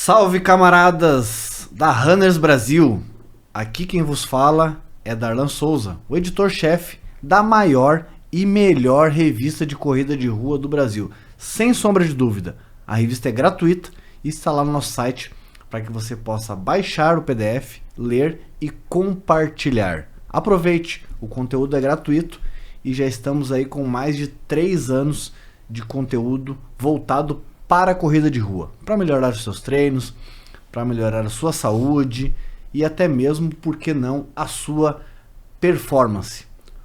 Salve, camaradas da Runners Brasil! Aqui quem vos fala é Darlan Souza, o editor-chefe da maior e melhor revista de corrida de rua do Brasil. Sem sombra de dúvida, a revista é gratuita e está lá no nosso site para que você possa baixar o PDF, ler e compartilhar. Aproveite, o conteúdo é gratuito e já estamos aí com mais de 3 anos de conteúdo voltado para a corrida de rua, para melhorar os seus treinos, para melhorar a sua saúde e até mesmo, por que não, a sua performance.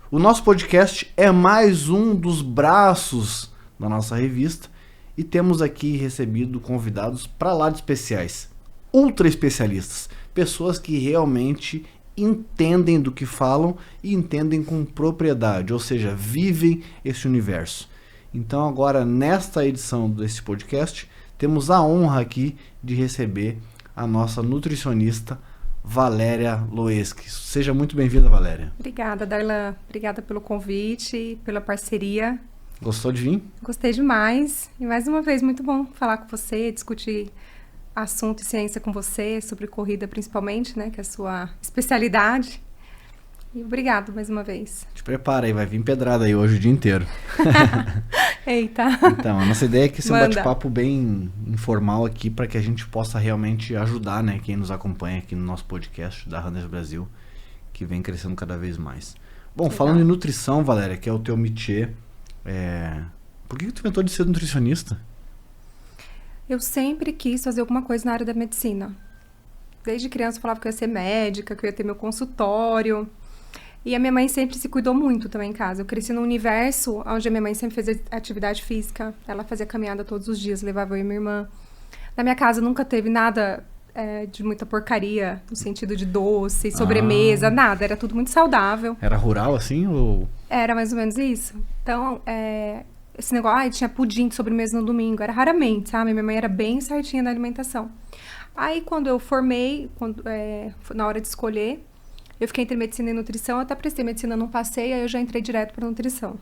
O nosso podcast é mais um dos braços da nossa revista e temos aqui recebido convidados para lá de especiais, ultra especialistas, pessoas que realmente entendem do que falam e entendem com propriedade, ou seja, vivem esse universo. Então agora, nesta edição desse podcast, temos a honra aqui de receber a nossa nutricionista Valéria Loeski. Seja muito bem-vinda, Valéria. Obrigada, Darlan. Obrigada pelo convite, pela parceria. Gostou de vir? Gostei demais. E mais uma vez, muito bom falar com você, discutir assunto e ciência com você, sobre corrida principalmente, né, que é a sua especialidade. E obrigado mais uma vez. Te prepara aí, vai vir pedrada aí hoje o dia inteiro. Eita. Então, a nossa ideia é que esse Manda. bate-papo bem informal aqui para que a gente possa realmente ajudar, né, quem nos acompanha aqui no nosso podcast da Runners Brasil, que vem crescendo cada vez mais. Bom, Legal. falando em nutrição, Valéria, que é o teu métier, por que tu inventou de ser nutricionista? Eu sempre quis fazer alguma coisa na área da medicina. Desde criança eu falava que eu ia ser médica, que eu ia ter meu consultório. E a minha mãe sempre se cuidou muito também em casa. Eu cresci num universo onde a minha mãe sempre fez atividade física. Ela fazia caminhada todos os dias, levava eu e minha irmã. Na minha casa nunca teve nada de muita porcaria, no sentido de doce, sobremesa, nada. Era tudo muito saudável. Era rural assim ou... Era mais ou menos isso. Então, esse negócio, tinha pudim de sobremesa no domingo. Era raramente, sabe? Minha mãe era bem certinha na alimentação. Aí, quando eu formei, na hora de escolher, eu fiquei entre medicina e nutrição, eu até prestei medicina, não passei, aí eu já entrei direto para nutrição.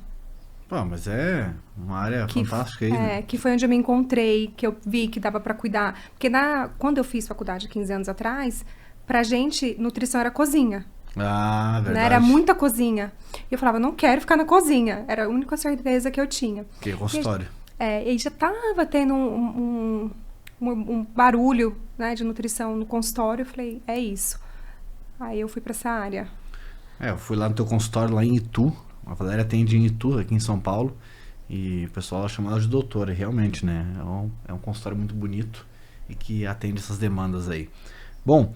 Pô, mas é uma área fantástica aí, né? Que foi onde eu me encontrei, que eu vi que dava para cuidar. Porque quando eu fiz faculdade 15 anos atrás, pra gente, nutrição era cozinha. Ah, verdade. Né? Era muita cozinha. E eu falava, não quero ficar na cozinha. Era a única certeza que eu tinha. Que é consultório. E já tava tendo um barulho, né, de nutrição no consultório. Eu falei, é isso. Aí eu fui pra essa área. Eu fui lá no teu consultório lá em Itu. A Valéria atende em Itu, aqui em São Paulo. E o pessoal chama ela de doutora, realmente, né? É um consultório muito bonito e que atende essas demandas aí. Bom,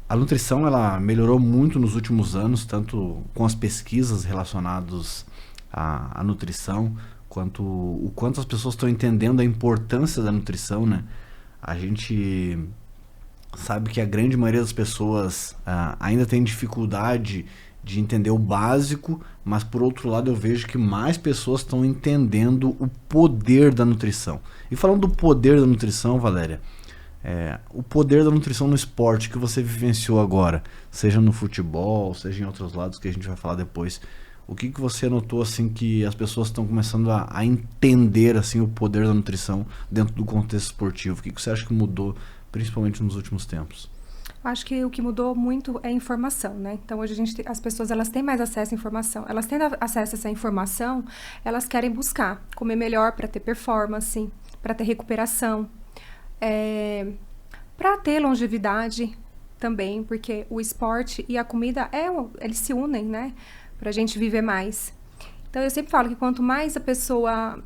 a nutrição ela melhorou muito nos últimos anos, tanto com as pesquisas relacionadas à nutrição, quanto o quanto as pessoas estão entendendo a importância da nutrição, né? A gente sabe que a grande maioria das pessoas ainda tem dificuldade de entender o básico, mas por outro lado eu vejo que mais pessoas estão entendendo o poder da nutrição. E falando do poder da nutrição, Valéria, o poder da nutrição no esporte que você vivenciou agora, seja no futebol, seja em outros lados que a gente vai falar depois, o que você notou assim que as pessoas estão começando a entender assim o poder da nutrição dentro do contexto esportivo? O que você acha que mudou principalmente nos últimos tempos? Acho que o que mudou muito é a informação, né? Então, hoje as pessoas elas têm mais acesso à informação. Elas tendo acesso a essa informação, elas querem buscar comer melhor para ter performance, para ter recuperação, para ter longevidade também, porque o esporte e a comida, eles se unem, né? Pra gente viver mais. Então, eu sempre falo que quanto mais a pessoa,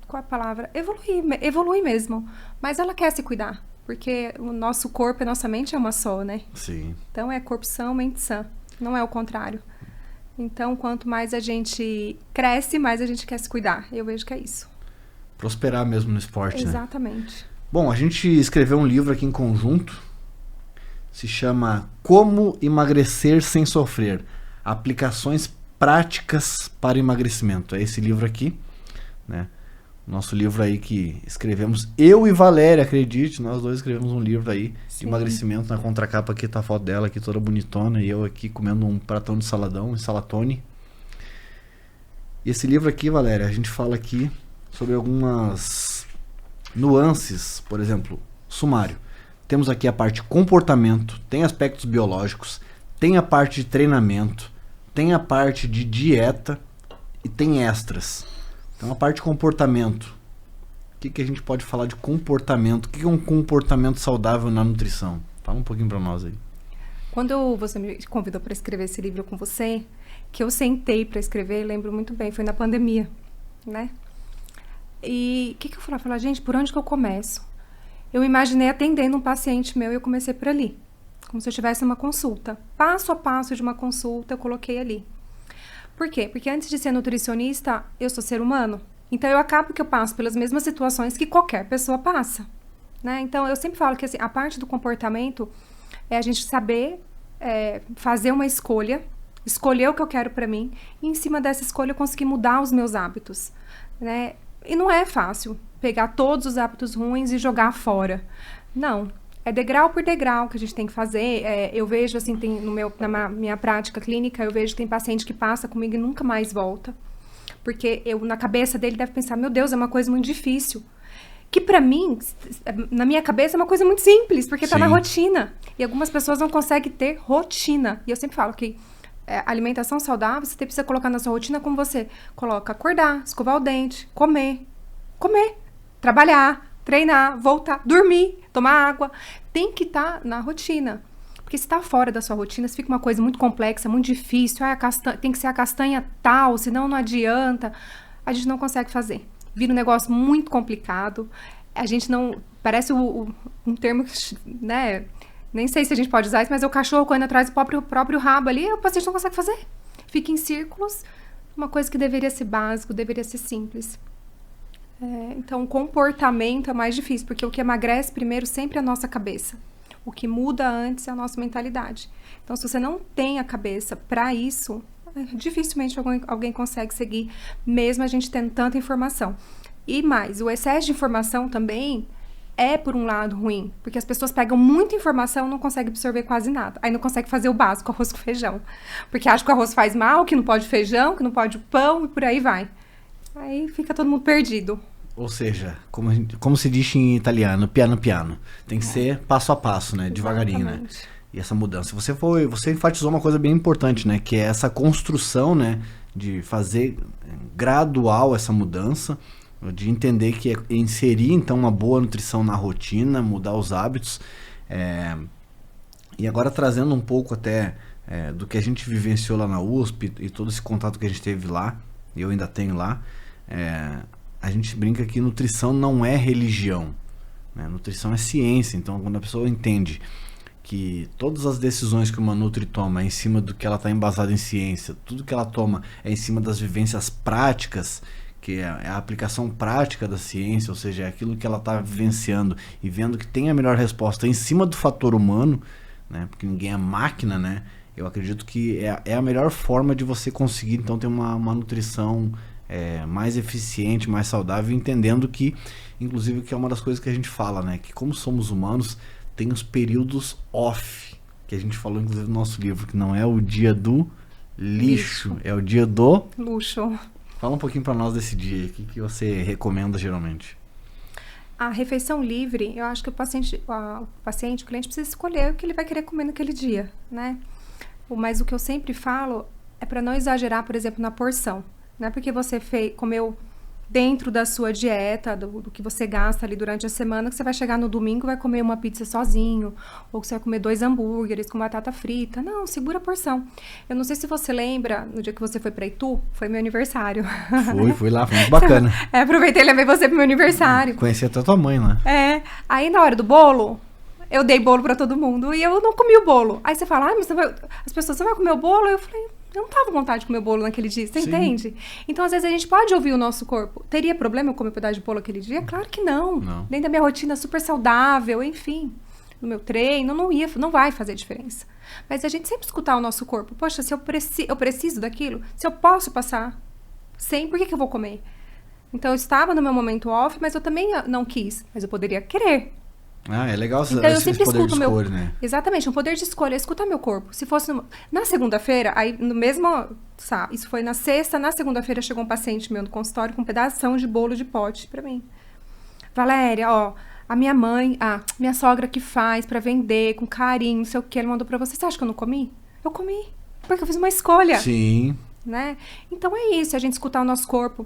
qual a palavra? Evolui mesmo. Mas ela quer se cuidar. Porque o nosso corpo e a nossa mente é uma só, né? Sim. Então, é corpo são, mente sã. Não é o contrário. Então, quanto mais a gente cresce, mais a gente quer se cuidar. Eu vejo que é isso. Prosperar mesmo no esporte, né? Exatamente. Bom, a gente escreveu um livro aqui em conjunto. Se chama Como Emagrecer Sem Sofrer. Aplicações práticas para emagrecimento. É esse livro aqui, né? Nosso livro aí que escrevemos, eu e Valéria, acredite, nós dois escrevemos um livro aí de emagrecimento. Na contracapa aqui tá a foto dela aqui toda bonitona e eu aqui comendo um pratão de saladão, um salatone. E esse livro aqui, Valéria, a gente fala aqui sobre algumas nuances, por exemplo, sumário. Temos aqui a parte comportamento, tem aspectos biológicos, tem a parte de treinamento, tem a parte de dieta e tem extras. Então a parte de comportamento. O que a gente pode falar de comportamento? O que é um comportamento saudável na nutrição? Fala um pouquinho para nós aí. Quando você me convidou para escrever esse livro com você, que eu sentei para escrever, lembro muito bem, foi na pandemia, né? E o que eu falei? Eu falei, gente, por onde que eu começo? Eu imaginei atendendo um paciente meu e eu comecei por ali, como se eu tivesse uma consulta. Passo a passo de uma consulta, eu coloquei ali. Por quê? Porque antes de ser nutricionista, eu sou ser humano. Então, eu acabo que eu passo pelas mesmas situações que qualquer pessoa passa, né? Então, eu sempre falo que assim, a parte do comportamento é a gente saber fazer uma escolha, escolher o que eu quero para mim, e em cima dessa escolha eu conseguir mudar os meus hábitos, né? E não é fácil pegar todos os hábitos ruins e jogar fora. Não. É degrau por degrau que a gente tem que fazer. Eu vejo, assim, na minha prática clínica, eu vejo que tem paciente que passa comigo e nunca mais volta. Porque na cabeça dele deve pensar, meu Deus, é uma coisa muito difícil. Que pra mim, na minha cabeça, é uma coisa muito simples, porque tá na rotina. E algumas pessoas não conseguem ter rotina. E eu sempre falo que alimentação saudável, você precisa colocar na sua rotina como você coloca acordar, escovar o dente, comer, trabalhar, treinar, voltar, dormir, tomar água. Tem que estar na rotina. Porque se está fora da sua rotina, se fica uma coisa muito complexa, muito difícil, tem que ser a castanha tal, senão não adianta, a gente não consegue fazer. Vira um negócio muito complicado, a gente não... Parece um termo, né? Nem sei se a gente pode usar isso, mas é o cachorro correndo atrás do próprio rabo ali, o paciente não consegue fazer. Fica em círculos, uma coisa que deveria ser básico, deveria ser simples. Então, o comportamento é mais difícil, porque o que emagrece primeiro sempre é a nossa cabeça. O que muda antes é a nossa mentalidade. Então, se você não tem a cabeça para isso, dificilmente alguém consegue seguir, mesmo a gente tendo tanta informação. E mais, o excesso de informação também é, por um lado, ruim, porque as pessoas pegam muita informação e não conseguem absorver quase nada. Aí não consegue fazer o básico, arroz com feijão. Porque acha que o arroz faz mal, que não pode feijão, que não pode pão, e por aí vai. Aí fica todo mundo perdido. Ou seja, como se diz em italiano, piano piano. Tem que ser passo a passo, né? Devagarinho, né? E essa mudança. Você enfatizou uma coisa bem importante, né? Que é essa construção, né? De fazer gradual essa mudança, de entender que é inserir, então, uma boa nutrição na rotina, mudar os hábitos. E agora trazendo um pouco até do que a gente vivenciou lá na USP e todo esse contato que a gente teve lá, e eu ainda tenho lá, a gente brinca que nutrição não é religião, né? Nutrição é ciência. Então, quando a pessoa entende que todas as decisões que uma nutri toma é em cima do que ela está embasada em ciência, tudo que ela toma é em cima das vivências práticas, que é a aplicação prática da ciência, ou seja, é aquilo que ela está vivenciando e vendo que tem a melhor resposta em cima do fator humano, né? Porque ninguém é máquina, né? Eu acredito que é a melhor forma de você conseguir, então, ter uma nutrição mais eficiente, mais saudável, entendendo que, inclusive, que é uma das coisas que a gente fala, né? Que como somos humanos, tem os períodos off, que a gente falou, inclusive, no nosso livro, que não é o dia do lixo, é o dia do... luxo. Fala um pouquinho para nós desse dia, o que você recomenda geralmente? A refeição livre, eu acho que o cliente precisa escolher o que ele vai querer comer naquele dia, né? Mas o que eu sempre falo é para não exagerar, por exemplo, na porção. Não é porque você comeu dentro da sua dieta, do que você gasta ali durante a semana, que você vai chegar no domingo e vai comer uma pizza sozinho, ou que você vai comer 2 hambúrgueres com batata frita. Não, segura a porção. Eu não sei se você lembra, no dia que você foi para Itu, foi meu aniversário. Fui lá, foi muito bacana. Aproveitei e levei você pro meu aniversário. Conheci até tua mãe lá. Aí na hora do bolo, eu dei bolo para todo mundo e eu não comi o bolo. Aí você fala, mas as pessoas, você vai comer o bolo? Eu falei... Eu não tava com vontade de comer bolo naquele dia, você entende? Então, às vezes, a gente pode ouvir o nosso corpo. Teria problema eu comer um pedaço de bolo aquele dia? Claro que não. Dentro da minha rotina super saudável, enfim. No meu treino, não vai fazer diferença. Mas a gente sempre escutar o nosso corpo. Poxa, se eu preciso daquilo, se eu posso passar sem, por que eu vou comer? Então, eu estava no meu momento off, mas eu também não quis. Mas eu poderia querer. É legal então, eu sempre poder escuto de escolha, né? Exatamente, um poder de escolha, escutar meu corpo. Se fosse na segunda-feira, aí no mesmo, sabe, isso foi na sexta, na segunda-feira chegou um paciente meu no consultório com um pedação de bolo de pote pra mim. Valéria, A minha mãe, minha sogra que faz pra vender com carinho, não sei o que, ela mandou pra você. Você acha que eu não comi? Eu comi, porque eu fiz uma escolha. Sim. Né? Então é isso, a gente escutar o nosso corpo.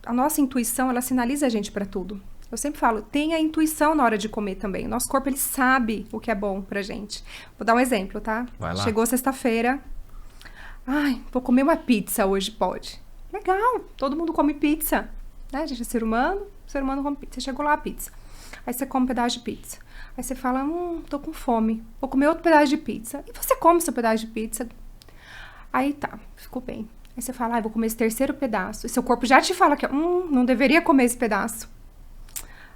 A nossa intuição, ela sinaliza a gente pra tudo. Eu sempre falo, tenha intuição na hora de comer também. O nosso corpo, ele sabe o que é bom pra gente. Vou dar um exemplo, tá? Vai lá. Chegou sexta-feira. Ai, vou comer uma pizza hoje, pode. Legal, todo mundo come pizza. Né? A gente é ser humano come pizza. Você chegou lá a pizza. Aí você come um pedaço de pizza. Aí você fala, tô com fome. Vou comer outro pedaço de pizza. E você come seu pedaço de pizza. Aí tá, ficou bem. Aí você fala, vou comer esse terceiro pedaço. E seu corpo já te fala que, não deveria comer esse pedaço.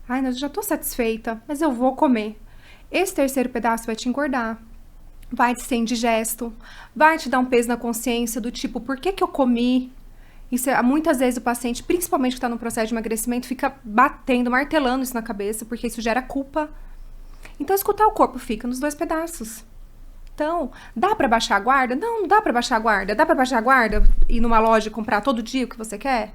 Ai, eu já tô satisfeita, mas eu vou comer. Esse terceiro pedaço vai te engordar. Vai te ser indigesto. Vai te dar um peso na consciência do tipo, por que eu comi? Isso muitas vezes o paciente, principalmente que está no processo de emagrecimento, fica batendo, martelando isso na cabeça, porque isso gera culpa. Então, escutar o corpo fica nos 2 pedaços. Então, dá pra baixar a guarda? Não dá pra baixar a guarda. Dá pra baixar a guarda e ir numa loja e comprar todo dia o que você quer?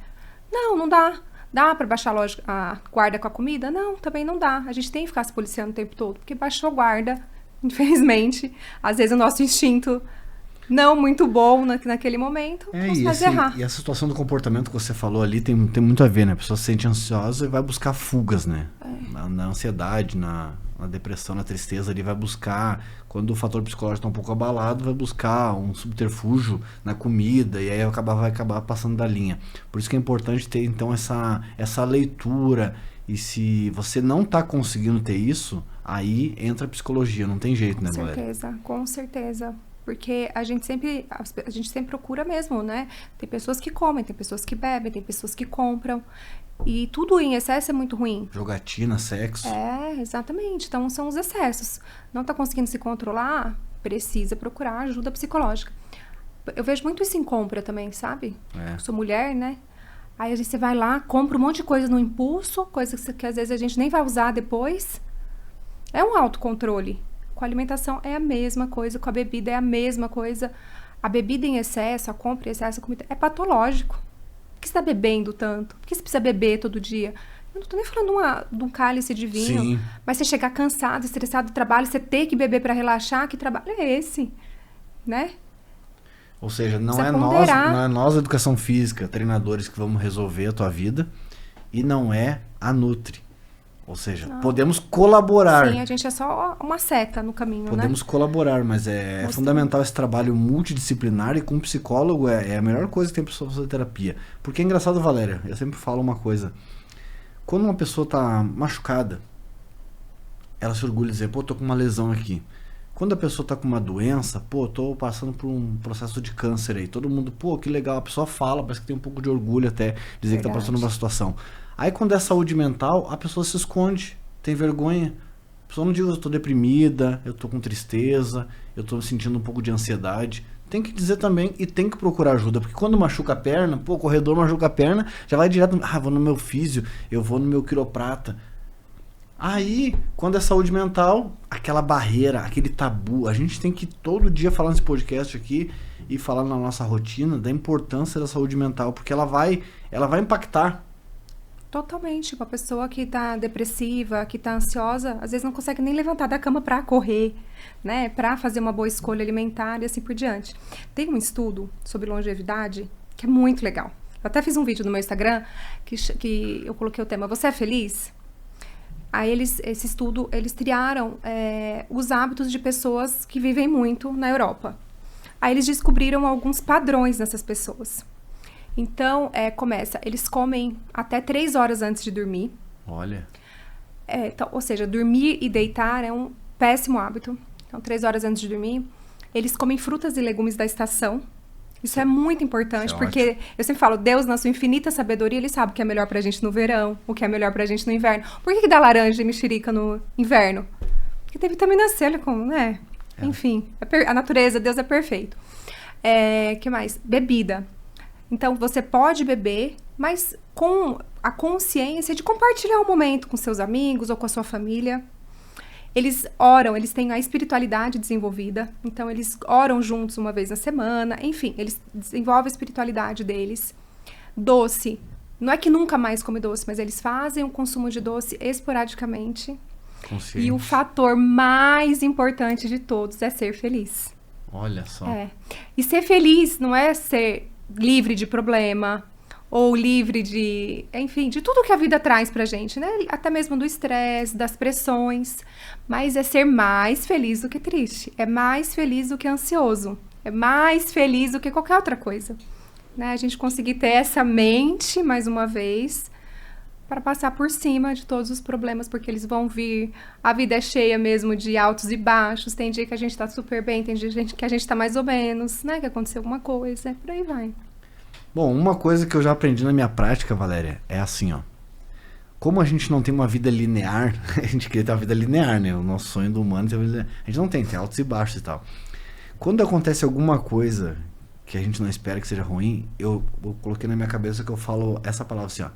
Não dá. Dá pra baixar a guarda com a comida? Não, também não dá. A gente tem que ficar se policiando o tempo todo, porque baixou a guarda, infelizmente. Às vezes o nosso instinto não muito bom naquele momento, nos faz errar. E a situação do comportamento que você falou ali tem muito a ver, né? A pessoa se sente ansiosa e vai buscar fugas, né? Na ansiedade, na depressão, na tristeza, ele vai buscar, quando o fator psicológico está um pouco abalado, vai buscar um subterfúgio na comida e aí vai acabar passando da linha. Por isso que é importante ter, então, essa leitura. E se você não está conseguindo ter isso, aí entra a psicologia, não tem jeito, né, Valéria? Com certeza. Porque a gente sempre procura mesmo, né? Tem pessoas que comem, tem pessoas que bebem, tem pessoas que compram. E tudo em excesso é muito ruim. Jogatina, sexo. Exatamente. Então, são os excessos. Não tá conseguindo se controlar, precisa procurar ajuda psicológica. Eu vejo muito isso em compra também, sabe? Eu sou mulher, né? Aí você vai lá, compra um monte de coisa no impulso, coisa que às vezes a gente nem vai usar depois. É um autocontrole. Com a alimentação é a mesma coisa, com a bebida é a mesma coisa. A bebida em excesso, a compra em excesso, a comida, é patológico. Por que você está bebendo tanto? Por que você precisa beber todo dia? Eu não tô nem falando de um cálice de vinho. Sim. Mas você chegar cansado, estressado do trabalho, você ter que beber para relaxar, que trabalho é esse? Né? Ou seja, não é nós, educação física, treinadores, que vamos resolver a tua vida. E não é a Nutri. Ou seja, podemos colaborar. Sim, a gente é só uma seta no caminho, Podemos colaborar, mas é fundamental esse trabalho multidisciplinar, e com um psicólogo é a melhor coisa que tem para fazer terapia. Porque é engraçado, Valéria, eu sempre falo uma coisa. Quando uma pessoa tá machucada, ela se orgulha de dizer, tô com uma lesão aqui. Quando a pessoa tá com uma doença, tô passando por um processo de câncer aí. Todo mundo, que legal, a pessoa fala, parece que tem um pouco de orgulho até, dizer que tá passando por uma situação. Aí quando é saúde mental, a pessoa se esconde, tem vergonha. A pessoa não diz, eu tô deprimida, eu tô com tristeza, eu tô sentindo um pouco de ansiedade. Tem que dizer também e tem que procurar ajuda, porque quando machuca a perna, o corredor machuca a perna, já vai direto, vou no meu físio, eu vou no meu quiroprata. Aí, quando é saúde mental, aquela barreira, aquele tabu, a gente tem que todo dia falar nesse podcast aqui e falar na nossa rotina da importância da saúde mental, porque ela vai impactar. Totalmente. Uma pessoa que tá depressiva, que tá ansiosa, às vezes não consegue nem levantar da cama para correr, né? Para fazer uma boa escolha alimentar e assim por diante. Tem um estudo sobre longevidade que é muito legal. Eu até fiz um vídeo no meu Instagram que eu coloquei o tema Você é feliz? Aí esse estudo, eles triaram os hábitos de pessoas que vivem muito na Europa. Aí eles descobriram alguns padrões nessas pessoas. Então, eles comem até 3 horas antes de dormir. Olha. Então, ou seja, dormir e deitar é um péssimo hábito. Então, 3 horas antes de dormir. Eles comem frutas e legumes da estação. Isso é muito importante, porque eu sempre falo, Deus, na sua infinita sabedoria, Ele sabe o que é melhor pra gente no verão, o que é melhor pra gente no inverno. Por que dá laranja e mexerica no inverno? Porque tem vitamina C, olha como, né? Enfim, a natureza, Deus é perfeito. Que mais? Bebida. Então, você pode beber, mas com a consciência de compartilhar um momento com seus amigos ou com a sua família. Eles oram, eles têm a espiritualidade desenvolvida, então eles oram juntos uma vez na semana, enfim, eles desenvolvem a espiritualidade deles. Doce, Não é que nunca mais come doce, mas eles fazem o consumo de doce esporadicamente. Consciente. E o fator mais importante de todos é ser feliz. Olha só. E ser feliz não é ser livre de problema, ou livre de, enfim, de tudo que a vida traz pra gente, né? Até mesmo do estresse, das pressões. Mas é ser mais feliz do que triste. É mais feliz do que ansioso. É mais feliz do que qualquer outra coisa. Né? A gente conseguir ter essa mente, mais uma vez, para passar por cima de todos os problemas, porque eles vão vir. A vida é cheia mesmo de altos e baixos. Tem dia que a gente tá super bem, tem dia que a gente tá mais ou menos, né? Que aconteceu alguma coisa, por aí vai. Bom, uma coisa que eu já aprendi na minha prática, Valéria, é assim, ó. Como a gente não tem uma vida linear, a gente queria ter uma vida linear, né? O nosso sonho do humano é ter uma vida linear. A gente não tem altos e baixos e tal. Quando acontece alguma coisa que a gente não espera que seja ruim, eu coloquei na minha cabeça que eu falo essa palavra assim, ó.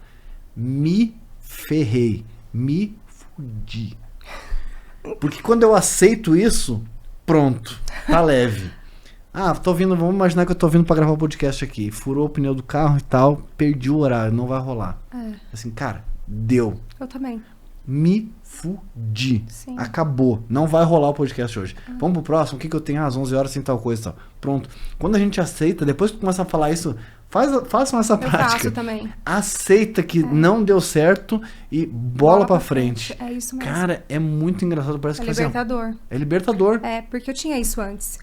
Me ferrei, me fudi. Porque quando eu aceito isso, pronto, tá leve. Ah, tô vindo, vamos imaginar que eu tô vindo pra gravar o podcast aqui. Furou o pneu do carro e tal, perdi o horário, não vai rolar. Assim, cara, deu. Eu também. Me fudi. Sim. Acabou. Não vai rolar o podcast hoje. Vamos pro próximo. O que eu tenho? Às 11 horas sem tal coisa e tal. Pronto. Quando a gente aceita, depois que começa a falar isso, façam essa prática. Eu faço também. Aceita que não deu certo e bola pra frente. É isso mesmo. Cara, é muito engraçado. Parece É que libertador. É libertador. É, porque eu tinha isso antes.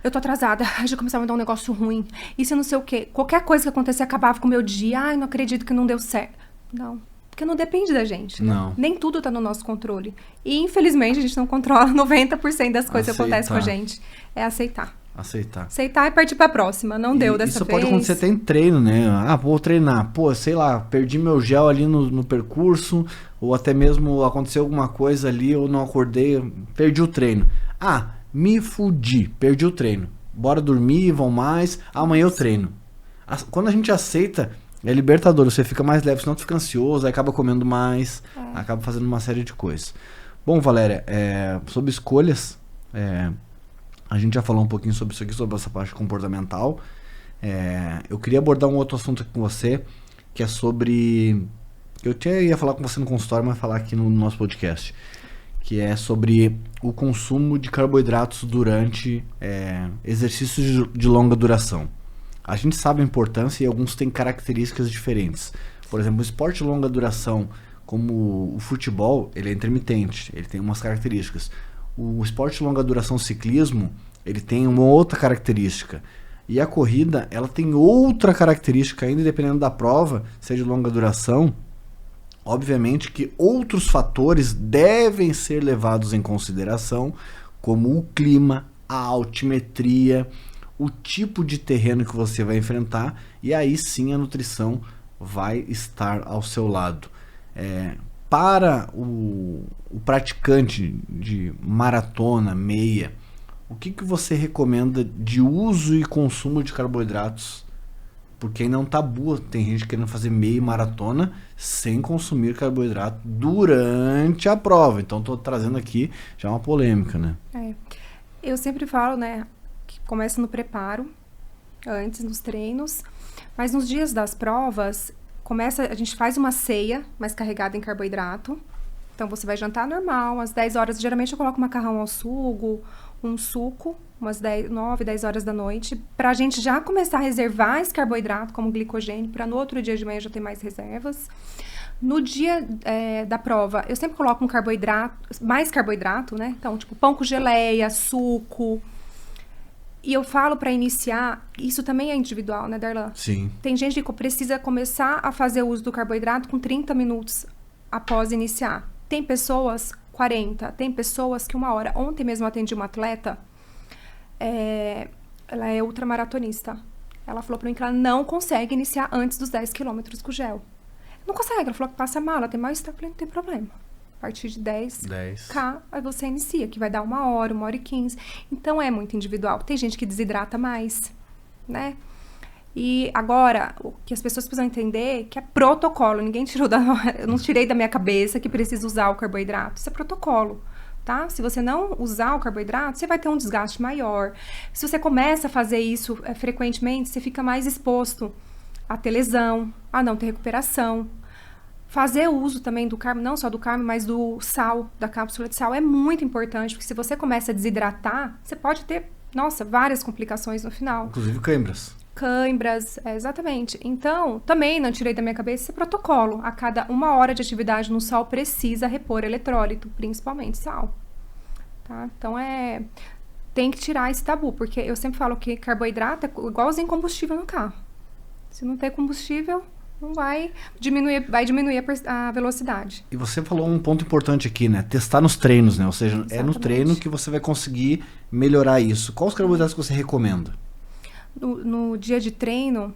Eu tô atrasada. Ai, já começava a me dar um negócio ruim. Isso eu não sei o quê. Qualquer coisa que acontecia acabava com o meu dia. Ai, não acredito que não deu certo. Não. Porque não depende da gente. Não. Nem tudo tá no nosso controle. E, infelizmente, a gente não controla 90% das coisas que acontecem com a gente. É aceitar. Aceitar e partir pra próxima. Não deu dessa isso vez. Pode acontecer até em treino, né? Ah, vou treinar. Pô, sei lá, perdi meu gel ali no percurso, ou até mesmo aconteceu alguma coisa ali, eu não acordei, perdi o treino. Ah, me fudi, perdi o treino. Bora dormir, vão mais, amanhã eu treino. Quando a gente aceita, é libertador, você fica mais leve, senão tu fica ansioso, aí acaba comendo mais, acaba fazendo uma série de coisas. Bom, Valéria, sobre escolhas, a gente já falou um pouquinho sobre isso aqui, sobre essa parte comportamental. Eu queria abordar um outro assunto aqui com você, que é sobre... Eu até ia falar com você no consultório, mas falar aqui no nosso podcast. Que é sobre o consumo de carboidratos durante exercícios de longa duração. A gente sabe a importância e alguns têm características diferentes. Por exemplo, o esporte de longa duração, como o futebol, ele é intermitente, ele tem umas características. O esporte de longa duração, o ciclismo, ele tem uma outra característica. E a corrida, ela tem outra característica ainda, dependendo da prova, seja de longa duração. Obviamente que outros fatores devem ser levados em consideração, como o clima, a altimetria, o tipo de terreno que você vai enfrentar, e aí sim a nutrição vai estar ao seu lado. Para o praticante de maratona, meia, o que você recomenda de uso e consumo de carboidratos? Porque ainda é um tabu, tem gente querendo fazer meia maratona sem consumir carboidrato durante a prova. Então estou trazendo aqui já uma polêmica, né? Eu sempre falo, né, que começa no preparo, antes nos treinos, mas nos dias das provas, a gente faz uma ceia mais carregada em carboidrato. Então você vai jantar normal, às 10 horas, geralmente eu coloco macarrão ao sugo, um suco, umas 9, 10 horas da noite, pra gente já começar a reservar esse carboidrato como glicogênio, pra no outro dia de manhã já ter mais reservas. No dia da prova, eu sempre coloco mais carboidrato, né? Então, tipo, pão com geleia, suco. E eu falo pra iniciar, isso também é individual, né, Darlan? Sim. Tem gente que precisa começar a fazer uso do carboidrato com 30 minutos após iniciar. Tem pessoas 40, tem pessoas que 1 hora. Ontem mesmo eu atendi uma atleta, ela é ultramaratonista. Ela falou pra mim que ela não consegue iniciar antes dos 10 quilômetros com gel. Não consegue, ela falou que passa mal, ela tem mal-estar, eu falei, não tem problema. A partir de 10K, aí você inicia, que vai dar 1 hora, 1 hora e 15. Então, é muito individual. Tem gente que desidrata mais, né? E agora, o que as pessoas precisam entender que é protocolo. Ninguém tirou eu não tirei da minha cabeça que precisa usar o carboidrato. Isso é protocolo, tá? Se você não usar o carboidrato, você vai ter um desgaste maior. Se você começa a fazer isso frequentemente, você fica mais exposto a ter lesão, a não ter recuperação. Fazer uso também do carbo, não só do carbo, mas do sal, da cápsula de sal, é muito importante, porque se você começa a desidratar, você pode ter, nossa, várias complicações no final. Inclusive câimbras. Câimbras, exatamente. Então, também não tirei da minha cabeça esse protocolo. A cada 1 hora de atividade no sol precisa repor eletrólito, principalmente sal. Tá? Então, tem que tirar esse tabu, porque eu sempre falo que carboidrato é igualzinho combustível no carro. Se não ter combustível, não vai diminuir a velocidade. E você falou um ponto importante aqui, né? Testar nos treinos, né? Ou seja, Exatamente. É no treino que você vai conseguir melhorar isso. Quais os carboidratos que você recomenda? No dia de treino,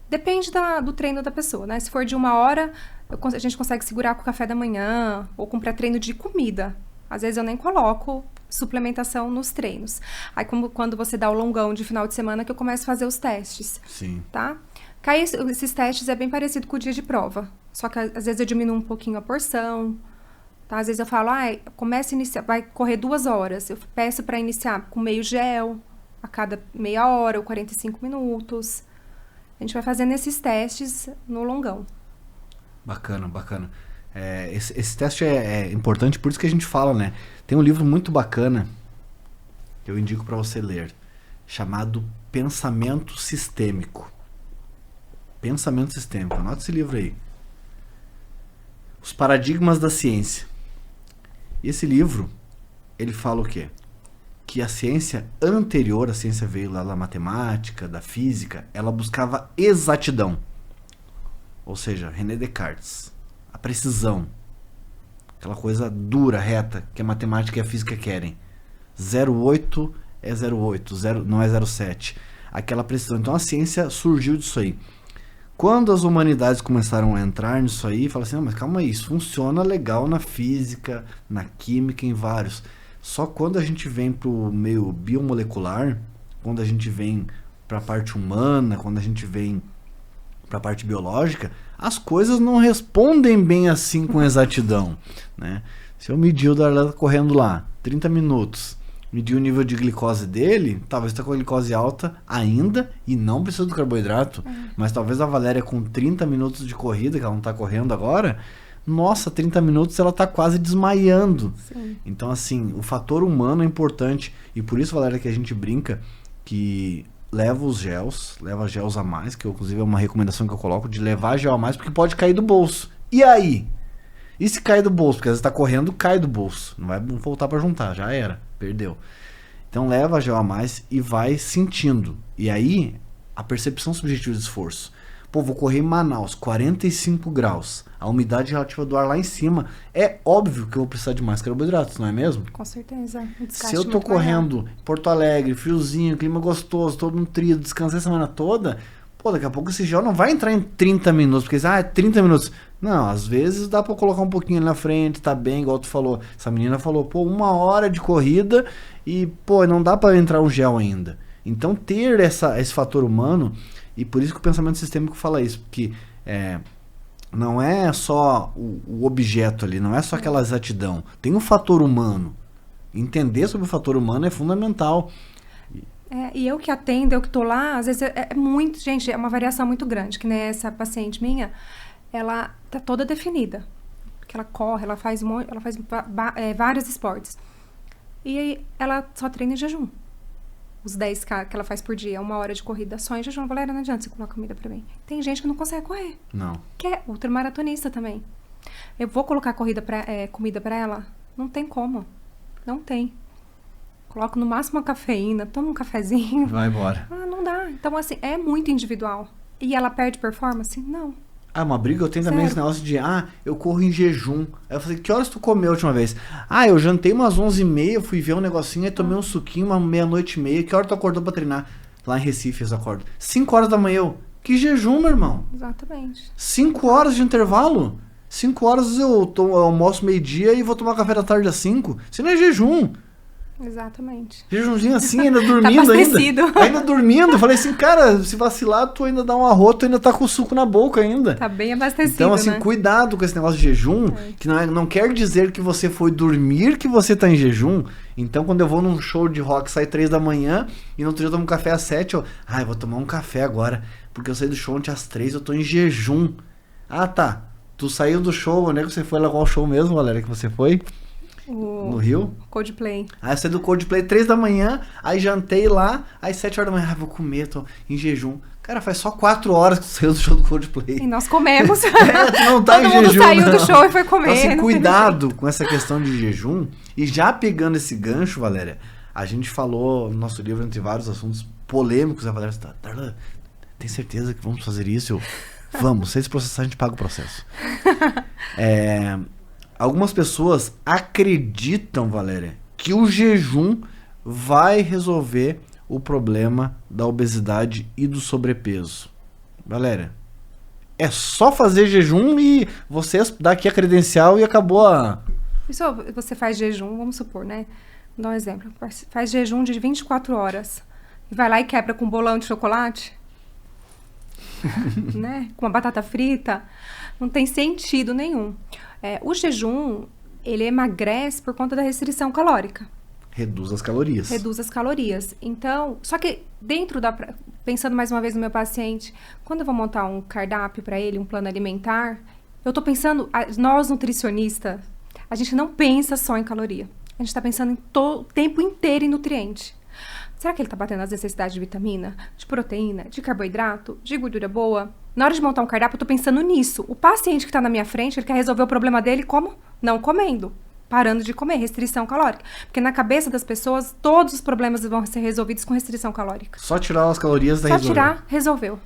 depende do treino da pessoa, né? Se for de 1 hora, a gente consegue segurar com o café da manhã ou com pré-treino de comida. Às vezes eu nem coloco suplementação nos treinos. Aí quando você dá o longão de final de semana que eu começo a fazer os testes. Sim. Tá? Esses testes é bem parecido com o dia de prova. Só que às vezes eu diminuo um pouquinho a porção. Tá? Às vezes eu falo, começa a iniciar, vai correr 2 horas. Eu peço para iniciar com meio gel, a cada meia hora ou 45 minutos. A gente vai fazendo esses testes no longão. Bacana, bacana. Esse teste é importante, por isso que a gente fala, né? Tem um livro muito bacana que eu indico para você ler, chamado Pensamento Sistêmico. Pensamento Sistêmico. Anota esse livro aí. Os Paradigmas da Ciência. E esse livro, ele fala o quê? Que a ciência anterior, a ciência veio lá da matemática, da física, ela buscava exatidão. Ou seja, René Descartes. A precisão. Aquela coisa dura, reta, que a matemática e a física querem. 0,8 é 0,8, não é 0,7. Aquela precisão. Então a ciência surgiu disso aí. Quando as humanidades começaram a entrar nisso aí, falaram assim, não, mas calma aí, isso funciona legal na física, na química, em vários. Só quando a gente vem pro meio biomolecular, quando a gente vem pra parte humana, quando a gente vem pra parte biológica, as coisas não respondem bem assim com exatidão, né? Se eu medir o Darlan correndo lá, 30 minutos, medir o nível de glicose dele, talvez está com a glicose alta ainda e não precisa do carboidrato, mas talvez a Valéria com 30 minutos de corrida, que ela não está correndo agora, nossa, 30 minutos ela está quase desmaiando. Sim. Então, assim, o fator humano é importante e por isso, Valéria, que a gente brinca que leva gels a mais, que inclusive é uma recomendação que eu coloco, de levar gel a mais, porque pode cair do bolso. E aí? E se cair do bolso? Porque às vezes tá correndo, cai do bolso. Não vai voltar para juntar, já era, perdeu. Então leva gel a mais e vai sentindo. E aí, a percepção subjetiva de esforço. Pô, vou correr em Manaus, 45 graus. A umidade relativa do ar lá em cima. É óbvio que eu vou precisar de mais carboidratos, não é mesmo? Com certeza. Se eu tô correndo em Porto Alegre, friozinho, clima gostoso, todo nutrido, descansei a semana toda, pô, daqui a pouco esse gel não vai entrar em 30 minutos, porque é 30 minutos. Não, às vezes dá pra colocar um pouquinho ali na frente, tá bem, igual tu falou. Essa menina falou, pô, 1 hora de corrida e, pô, não dá pra entrar um gel ainda. Então ter esse fator humano, e por isso que o pensamento sistêmico fala isso, porque não é só o objeto ali, não é só aquela exatidão. Tem um fator humano. Entender sobre o fator humano é fundamental. E eu que atendo, eu que tô lá, às vezes é muito, gente, é uma variação muito grande, que nem essa paciente minha, ela tá toda definida, que ela corre, ela faz vários esportes, e aí ela só treina em jejum, os 10K que ela faz por dia, 1 hora de corrida só em jejum. Valéria, não adianta você colocar comida pra mim. Tem gente que não consegue correr. Não. Que é ultramaratonista também. Eu vou colocar comida pra ela? Não tem como. Não tem. Coloco no máximo uma cafeína, tomo um cafezinho. Vai embora. Não dá. Então, assim, é muito individual. E ela perde performance? Não. Uma briga eu tenho também esse negócio de, eu corro em jejum. Aí eu falei, que horas tu comeu a última vez? Eu jantei umas 11h30, fui ver um negocinho, aí tomei um suquinho, uma 00:30. Que hora tu acordou pra treinar? Lá em Recife eu acordo. 5 horas da manhã. Que jejum, meu irmão? Exatamente. 5 horas de intervalo? 5 horas eu almoço meio-dia e vou tomar café da tarde às 5. Isso não é jejum. Exatamente. Jejumzinho assim, ainda dormindo tá ainda. Ainda dormindo. Eu falei assim, cara, se vacilar, tu ainda dá um arroto, tu ainda tá com o suco na boca ainda. Tá bem abastecido, então, assim, né? Cuidado com esse negócio de jejum, que não quer dizer que você foi dormir que você tá em jejum. Então, quando eu vou num show de rock, sai 3 da manhã, e no outro dia eu tomo café às 7, eu vou tomar um café agora, porque eu saí do show ontem às 3, eu tô em jejum. Ah, tá. Tu saiu do show, onde é que você foi lá? Qual show mesmo, Valéria, que você foi? No Rio? Coldplay. Aí eu saí do Coldplay 3 da manhã, aí jantei lá, aí 7 horas da manhã, vou comer, tô em jejum. Cara, faz só 4 horas que tu saiu do show do Coldplay. E nós comemos. Tu não tá Todo em mundo jejum, saiu não. do show e foi comer. Então, assim, não cuidado com essa questão de jejum. E já pegando esse gancho, Valéria, a gente falou no nosso livro, entre vários assuntos polêmicos, a Valéria está, Darlan, tem certeza que vamos fazer isso? Vamos, se esse processar, a gente paga o processo. Algumas pessoas acreditam, Valéria, que o jejum vai resolver o problema da obesidade e do sobrepeso. Valéria, é só fazer jejum e você dá aqui a credencial e acabou a... Isso, você faz jejum, vamos supor, né? Vou dar um exemplo. Faz jejum de 24 horas. E vai lá e quebra com um bolão de chocolate. Né? Com uma batata frita. Não tem sentido nenhum. O jejum, ele emagrece por conta da restrição calórica. Reduz as calorias. Reduz as calorias. Então, só que dentro da... Pensando mais uma vez no meu paciente, quando eu vou montar um cardápio para ele, um plano alimentar, eu tô pensando... Nós, nutricionistas, a gente não pensa só em caloria. A gente tá pensando o tempo inteiro em nutriente. Será que ele tá batendo as necessidades de vitamina, de proteína, de carboidrato, de gordura boa? Na hora de montar um cardápio, eu tô pensando nisso. O paciente que tá na minha frente, ele quer resolver o problema dele como? Não comendo. Parando de comer, restrição calórica. Porque na cabeça das pessoas, todos os problemas vão ser resolvidos com restrição calórica. Só tirar as calorias da Só tirar, resolveu.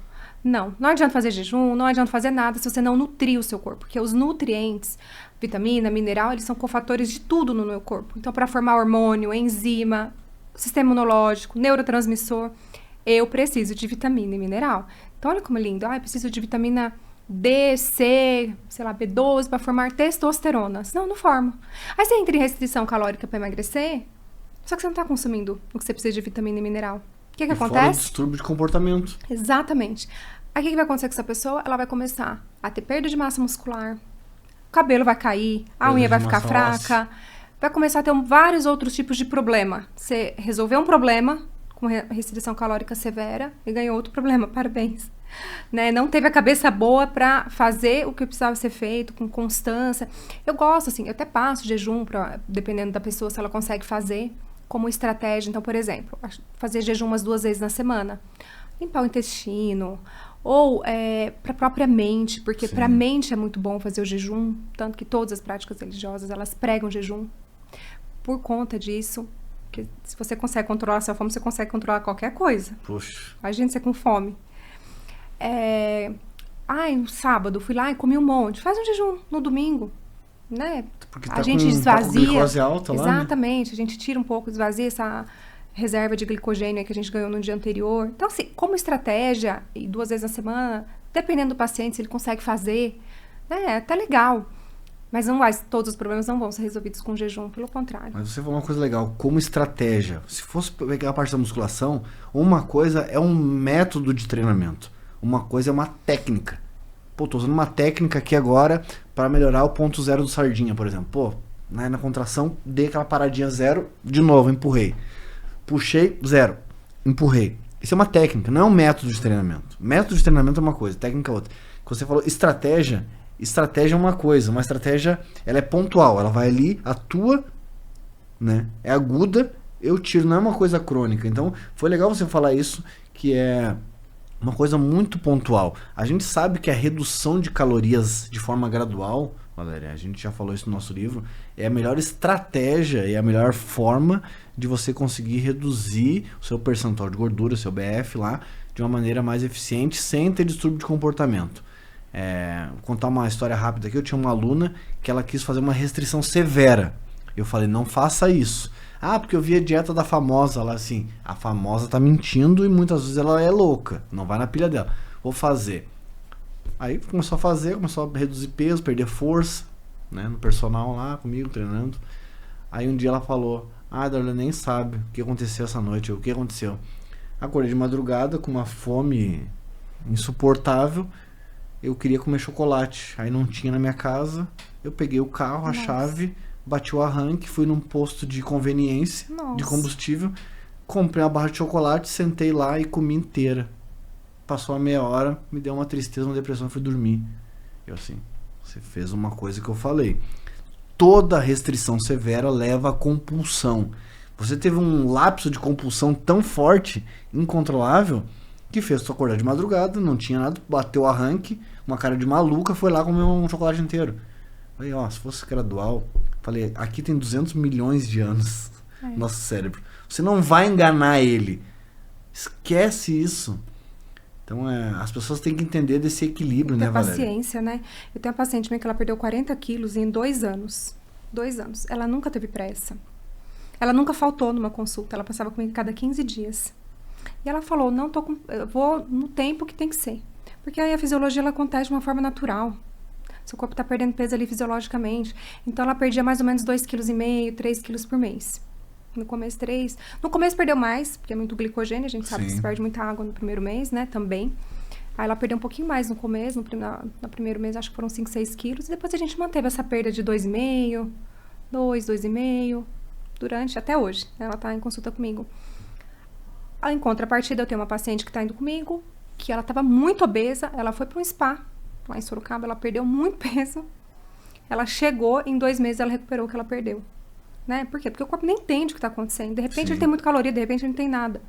Não adianta fazer jejum, não adianta fazer nada se você não nutrir o seu corpo. Porque os nutrientes, vitamina, mineral, eles são cofatores de tudo no meu corpo. Então, para formar hormônio, enzima, sistema imunológico, neurotransmissor, eu preciso de vitamina e mineral. Então, olha como é lindo. Eu preciso de vitamina D, C, sei lá, B12 para formar testosterona. Senão, não forma. Aí você entra em restrição calórica para emagrecer, só que você não está consumindo o que você precisa de vitamina e mineral. O que acontece? Fora o distúrbio de comportamento. Exatamente. Aí o que vai acontecer com essa pessoa? Ela vai começar a ter perda de massa muscular, o cabelo vai cair, a unha vai ficar fraca, vai começar a ter vários outros tipos de problema. Você resolveu um problema com restrição calórica severa e ganhou outro problema. Parabéns. Né? Não teve a cabeça boa para fazer o que precisava ser feito com constância. Eu gosto, assim, eu até passo jejum, dependendo da pessoa, se ela consegue fazer como estratégia. Então, por exemplo, fazer jejum umas 2 vezes na semana. Limpar o intestino. Ou para a própria mente, porque para a mente é muito bom fazer o jejum, tanto que todas as práticas religiosas, elas pregam jejum. Por conta disso, que se você consegue controlar a sua fome, você consegue controlar qualquer coisa. Puxa. Imagina você com fome. No sábado, fui lá e comi um monte. Faz um jejum no domingo, né? Porque a gente esvazia. Tá com glicose alta lá, exatamente, né? A gente tira um pouco, esvazia essa reserva de glicogênio que a gente ganhou no dia anterior. Então, assim, como estratégia, e 2 vezes na semana, dependendo do paciente, se ele consegue fazer, é até legal. Mas todos os problemas não vão ser resolvidos com jejum, pelo contrário. Mas você falou uma coisa legal, como estratégia. Se fosse pegar a parte da musculação, uma coisa é um método de treinamento, uma coisa é uma técnica. Pô, tô usando uma técnica aqui agora para melhorar o ponto zero do sardinha, por exemplo. Pô, na contração, dei aquela paradinha 0, de novo, empurrei. Puxei, 0, empurrei. Isso é uma técnica, não é um método de treinamento. Método de treinamento é uma coisa, técnica é outra. Quando você falou estratégia é uma coisa. Uma estratégia, ela é pontual, ela vai ali, atua, né? É aguda, eu tiro, não é uma coisa crônica. Então, foi legal você falar isso, que é uma coisa muito pontual. A gente sabe que a redução de calorias de forma gradual, Valéria, a gente já falou isso no nosso livro, é a melhor estratégia e a melhor forma de você conseguir reduzir o seu percentual de gordura, seu BF lá, de uma maneira mais eficiente, sem ter distúrbio de comportamento. Vou contar uma história rápida aqui. Eu tinha uma aluna que ela quis fazer uma restrição severa. Eu falei, não faça isso. Porque eu vi a dieta da famosa lá, assim, a famosa tá mentindo e muitas vezes ela é louca, não vai na pilha dela. Vou fazer. Aí começou a fazer, começou a reduzir peso, perder força, né, no personal lá comigo, treinando. Aí um dia ela falou, Darla nem sabe o que aconteceu essa noite. O que aconteceu? Acordei de madrugada com uma fome insuportável. Eu queria comer chocolate. Aí não tinha na minha casa. Eu peguei o carro, a chave, bati o arranque, fui num posto de conveniência, de Nossa. combustível, comprei uma barra de chocolate, sentei lá e comi inteira. Passou uma meia hora, me deu uma tristeza, uma depressão, fui dormir. Eu assim, você fez uma coisa que eu falei. Toda restrição severa leva a compulsão. Você teve um lapso de compulsão tão forte, incontrolável, que fez você acordar de madrugada, não tinha nada, bateu o arranque, uma cara de maluca, foi lá comer um chocolate inteiro. Aí, ó, se fosse gradual, falei, aqui tem 200 milhões de anos, nosso cérebro. Você não vai enganar ele. Esquece isso. Então, as pessoas têm que entender desse equilíbrio, né, Valéria? Paciência, né? Eu tenho uma paciente minha que ela perdeu 40 quilos em 2 anos. 2 anos. Ela nunca teve pressa. Ela nunca faltou numa consulta. Ela passava comigo cada 15 dias. E ela falou, eu vou no tempo que tem que ser. Porque aí a fisiologia, ela acontece de uma forma natural. Seu corpo tá perdendo peso ali fisiologicamente. Então, ela perdia mais ou menos 2,5 kg, 3 quilos por mês. No começo, 3. No começo, perdeu mais, porque é muito glicogênio. A gente sabe que se perde muita água no primeiro mês, né? Também. Aí, ela perdeu um pouquinho mais no começo. No primeiro mês, acho que foram 5, 6 quilos. E depois, a gente manteve essa perda de 2,5, 2,5, durante, até hoje. Ela tá em consulta comigo. Em contrapartida, eu tenho uma paciente que tá indo comigo, que ela tava muito obesa. Ela foi para um spa, lá em Sorocaba. Ela perdeu muito peso. Ela chegou, em 2 meses, ela recuperou o que ela perdeu. Né? Por quê? Porque o corpo nem entende o que está acontecendo. De repente ele tem muita caloria, de repente ele não tem nada.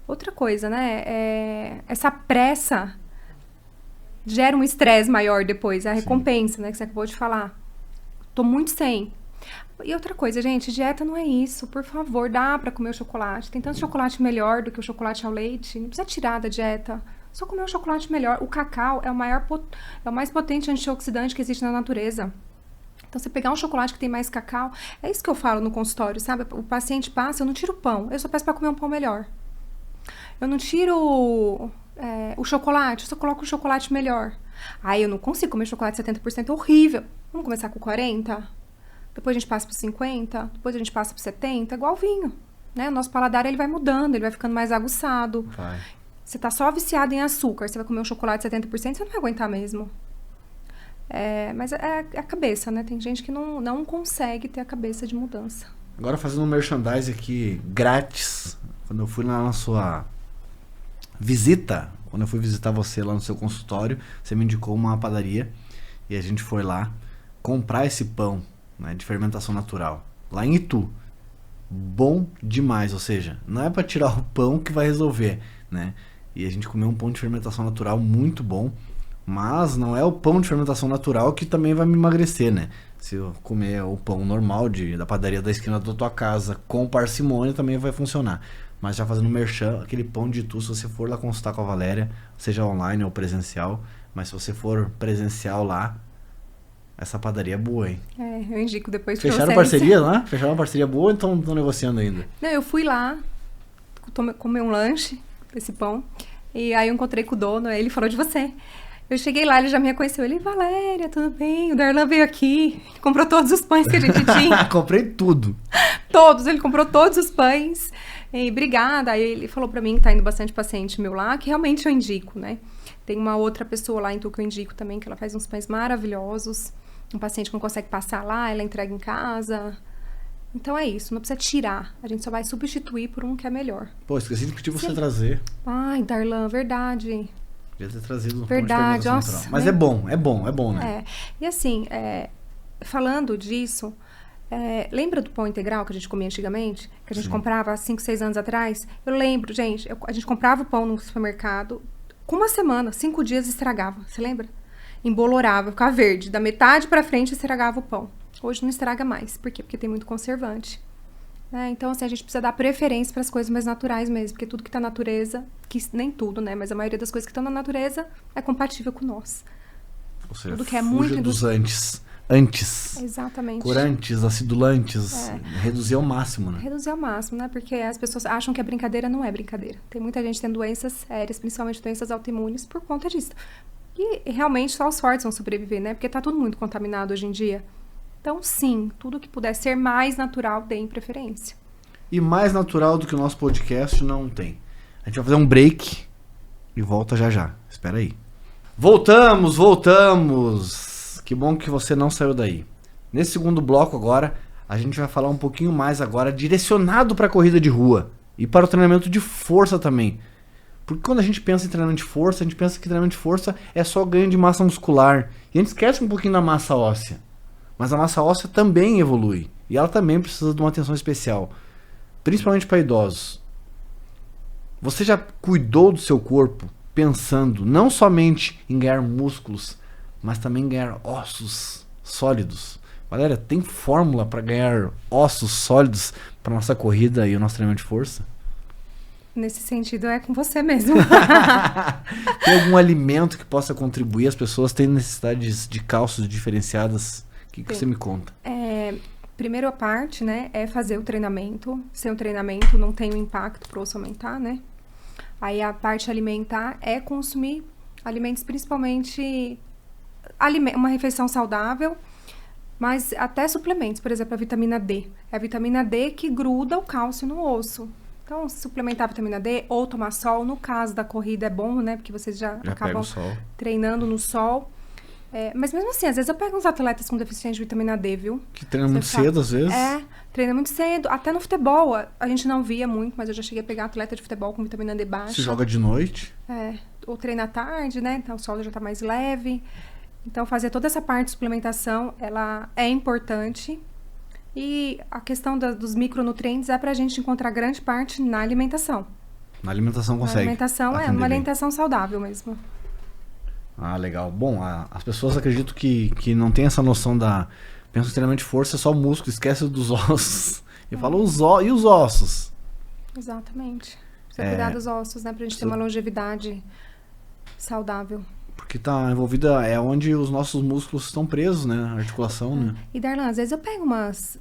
Outra coisa, né? Essa pressa gera um estresse maior depois. A recompensa, né? Que você acabou de falar. Tô muito sem. E outra coisa, gente, dieta não é isso. Por favor, dá para comer o chocolate. Tem tanto chocolate melhor do que o chocolate ao leite. Não precisa tirar da dieta. Só comer um chocolate melhor. O cacau é o mais potente antioxidante que existe na natureza. Então, você pegar um chocolate que tem mais cacau, é isso que eu falo no consultório, sabe? O paciente passa, eu não tiro o pão, eu só peço para comer um pão melhor. Eu não tiro o chocolate, eu só coloco o chocolate melhor. Aí eu não consigo comer chocolate 70%, é horrível. Vamos começar com 40%, depois a gente passa para 50%, depois a gente passa para 70%, igual vinho, né? O nosso paladar, ele vai mudando, ele vai ficando mais aguçado. Vai. Você tá só viciado em açúcar, você vai comer um chocolate 70%, você não vai aguentar mesmo. Mas é a cabeça, né? Tem gente que não consegue ter a cabeça de mudança. Agora fazendo um merchandise aqui grátis, quando eu fui lá na sua visita, quando eu fui visitar você lá no seu consultório, você me indicou uma padaria e a gente foi lá comprar esse pão, né, de fermentação natural, lá em Itu. Bom demais, ou seja, não é para tirar o pão que vai resolver, né? E a gente comeu um pão de fermentação natural muito bom. Mas não é o pão de fermentação natural que também vai me emagrecer, né? Se eu comer o pão normal da padaria da esquina da tua casa com parcimônia, também vai funcionar. Mas já fazendo merchan, aquele pão de Itu, se você for lá consultar com a Valéria, seja online ou presencial, mas se você for presencial lá, essa padaria é boa, hein? Eu indico depois pra Fecharam vocês. parceria lá? Fecharam uma parceria boa ou então estão negociando ainda? Não, eu fui lá, comer um lanche, esse pão, e aí eu encontrei com o dono, aí ele falou de você. Eu cheguei lá, ele já me reconheceu. Ele, Valéria, tudo bem? O Darlan veio aqui, comprou todos os pães que a gente tinha. Comprei tudo. Todos, ele comprou todos os pães. E obrigada. Aí ele falou pra mim que tá indo bastante paciente meu lá, que realmente eu indico, né? Tem uma outra pessoa lá em Tu que eu indico também, que ela faz uns pães maravilhosos. Um paciente que não consegue passar lá, ela entrega em casa. Então é isso, não precisa tirar. A gente só vai substituir por um que é melhor. Pô, esqueci de pedir você trazer. Ai, Darlan, verdade. Podia ter trazido um Verdade, pão de nossa. natural. Mas é bom, né? E assim, falando disso, lembra do pão integral que a gente comia antigamente? Que a gente comprava há 5, 6 anos atrás? Eu lembro, gente, a gente comprava o pão no supermercado, com uma semana, 5 dias estragava, você lembra? Embolorava, ficava verde, da metade pra frente estragava o pão. Hoje não estraga mais, por quê? Porque tem muito conservante. Então, assim, a gente precisa dar preferência para as coisas mais naturais mesmo, porque tudo que tá na natureza, que nem tudo, né? Mas a maioria das coisas que estão na natureza é compatível com nós. Ou seja, tudo que é muito dos antes. Exatamente. Corantes, acidulantes, reduzir ao máximo, né? Reduzir ao máximo, né? Porque as pessoas acham que é brincadeira, não é brincadeira. Tem muita gente tendo doenças sérias, principalmente doenças autoimunes, por conta disso. E realmente só os fortes vão sobreviver, né? Porque tá tudo muito contaminado hoje em dia. Então, sim, tudo que puder ser mais natural, deem preferência. E mais natural do que o nosso podcast não tem. A gente vai fazer um break e volta já já. Espera aí. Voltamos! Que bom que você não saiu daí. Nesse segundo bloco agora, a gente vai falar um pouquinho mais agora direcionado para a corrida de rua e para o treinamento de força também. Porque quando a gente pensa em treinamento de força, a gente pensa que treinamento de força é só ganho de massa muscular. E a gente esquece um pouquinho da massa óssea. Mas a massa óssea também evolui. E ela também precisa de uma atenção especial. Principalmente para idosos. Você já cuidou do seu corpo pensando não somente em ganhar músculos, mas também em ganhar ossos sólidos? Galera, tem fórmula para ganhar ossos sólidos para nossa corrida e o nosso treinamento de força? Nesse sentido, é com você mesmo. Tem algum alimento que possa contribuir? As pessoas têm necessidades de cálcios diferenciadas? O que você me conta? Primeira parte, né, é fazer o treinamento. Sem o treinamento não tem o impacto para o osso aumentar, né? Aí a parte alimentar é consumir alimentos, principalmente uma refeição saudável, mas até suplementos, por exemplo, a vitamina D. É a vitamina D que gruda o cálcio no osso. Então, suplementar a vitamina D ou tomar sol, no caso da corrida é bom, né? Porque vocês já acabam treinando no sol. Mas mesmo assim, às vezes eu pego uns atletas com deficiência de vitamina D, viu? Que treina muito cedo, às vezes. Treina muito cedo. Até no futebol, a gente não via muito, mas eu já cheguei a pegar atleta de futebol com vitamina D baixa. Se joga de noite. Ou treina à tarde, né? Então o sol já tá mais leve. Então, fazer toda essa parte de suplementação, ela é importante. E a questão dos micronutrientes é pra gente encontrar grande parte na alimentação. Na alimentação consegue. Na alimentação é uma alimentação saudável mesmo. Ah, legal. Bom, as pessoas acreditam que não tem essa noção da... Pensa que treinamento de força é só músculo, esquece dos ossos. E fala e os ossos? Exatamente. Precisa cuidar dos ossos, né? Pra gente ter uma longevidade saudável. Porque tá envolvida, é onde os nossos músculos estão presos, né? A articulação, né? E, Darlan, às vezes eu pego umas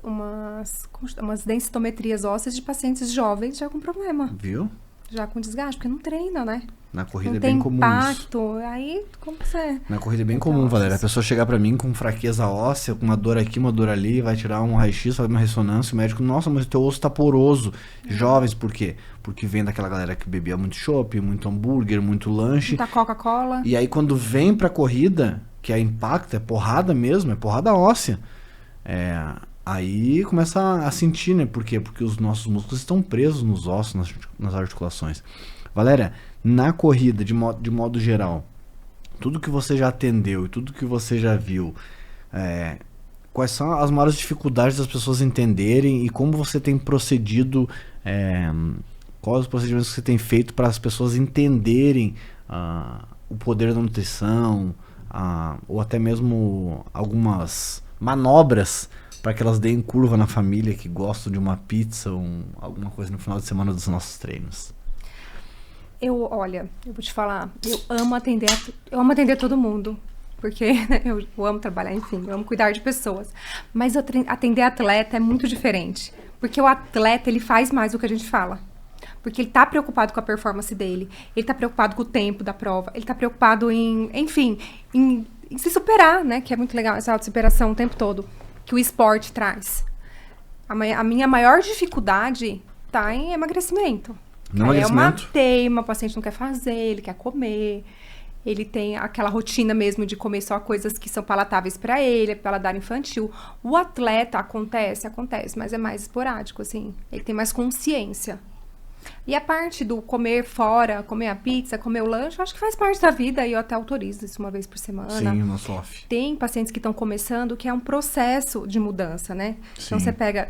densitometrias ósseas de pacientes jovens já com problema. Viu? Já com desgaste, porque não treina, né? Na corrida não é bem comum impacto. Aí, como você... Na corrida é bem comum, Valéria. A pessoa chegar pra mim com fraqueza óssea, com uma dor aqui, uma dor ali, vai tirar um raio-x, fazer uma ressonância, o médico, nossa, mas o teu osso tá poroso. Jovens, por quê? Porque vem daquela galera que bebia muito chopp, muito hambúrguer, muito lanche. Muita Coca-Cola. E aí quando vem pra corrida, que é impacto, é porrada mesmo, é porrada óssea. Aí começa a sentir, né? Por quê? Porque os nossos músculos estão presos nos ossos, nas articulações. Valéria, na corrida, de modo geral, tudo que você já atendeu e tudo que você já viu, quais são as maiores dificuldades das pessoas entenderem e como você tem procedido, quais os procedimentos que você tem feito para as pessoas entenderem o poder da nutrição, ou até mesmo algumas manobras para que elas deem curva na família que gostam de uma pizza ou alguma coisa no final de semana dos nossos treinos. Olha, eu vou te falar, eu amo atender todo mundo, porque eu amo trabalhar, enfim, eu amo cuidar de pessoas. Mas atender atleta é muito diferente, porque o atleta, ele faz mais do que a gente fala. Porque ele tá preocupado com a performance dele, ele tá preocupado com o tempo da prova, ele tá preocupado em se superar, né? Que é muito legal essa autossuperação o tempo todo, que o esporte traz. A minha maior dificuldade tá em emagrecimento. É uma teima, o paciente não quer fazer, ele quer comer, ele tem aquela rotina mesmo de comer só coisas que são palatáveis para ele, paladar infantil. O atleta acontece, mas é mais esporádico, assim, ele tem mais consciência. E a parte do comer fora, comer a pizza, comer o lanche, eu acho que faz parte da vida e eu até autorizo isso uma vez por semana. Sim, no SOF. Tem pacientes que estão começando, que é um processo de mudança, né? Sim. Então você pega...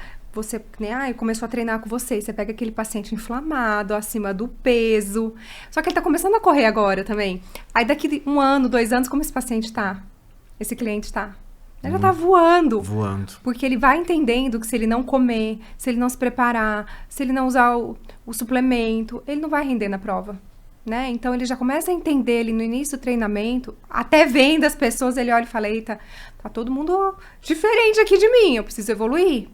começou a treinar com você pega aquele paciente inflamado, acima do peso. Só que ele tá começando a correr agora também. Aí daqui 1 ano, 2 anos, como esse paciente tá? Esse cliente tá? Ele já tá voando. Porque ele vai entendendo que se ele não comer, se ele não se preparar, se ele não usar o suplemento, ele não vai render na prova, né? Então ele já começa a entender ele no início do treinamento, até vendo as pessoas, ele olha e fala, eita, tá todo mundo diferente aqui de mim, eu preciso evoluir.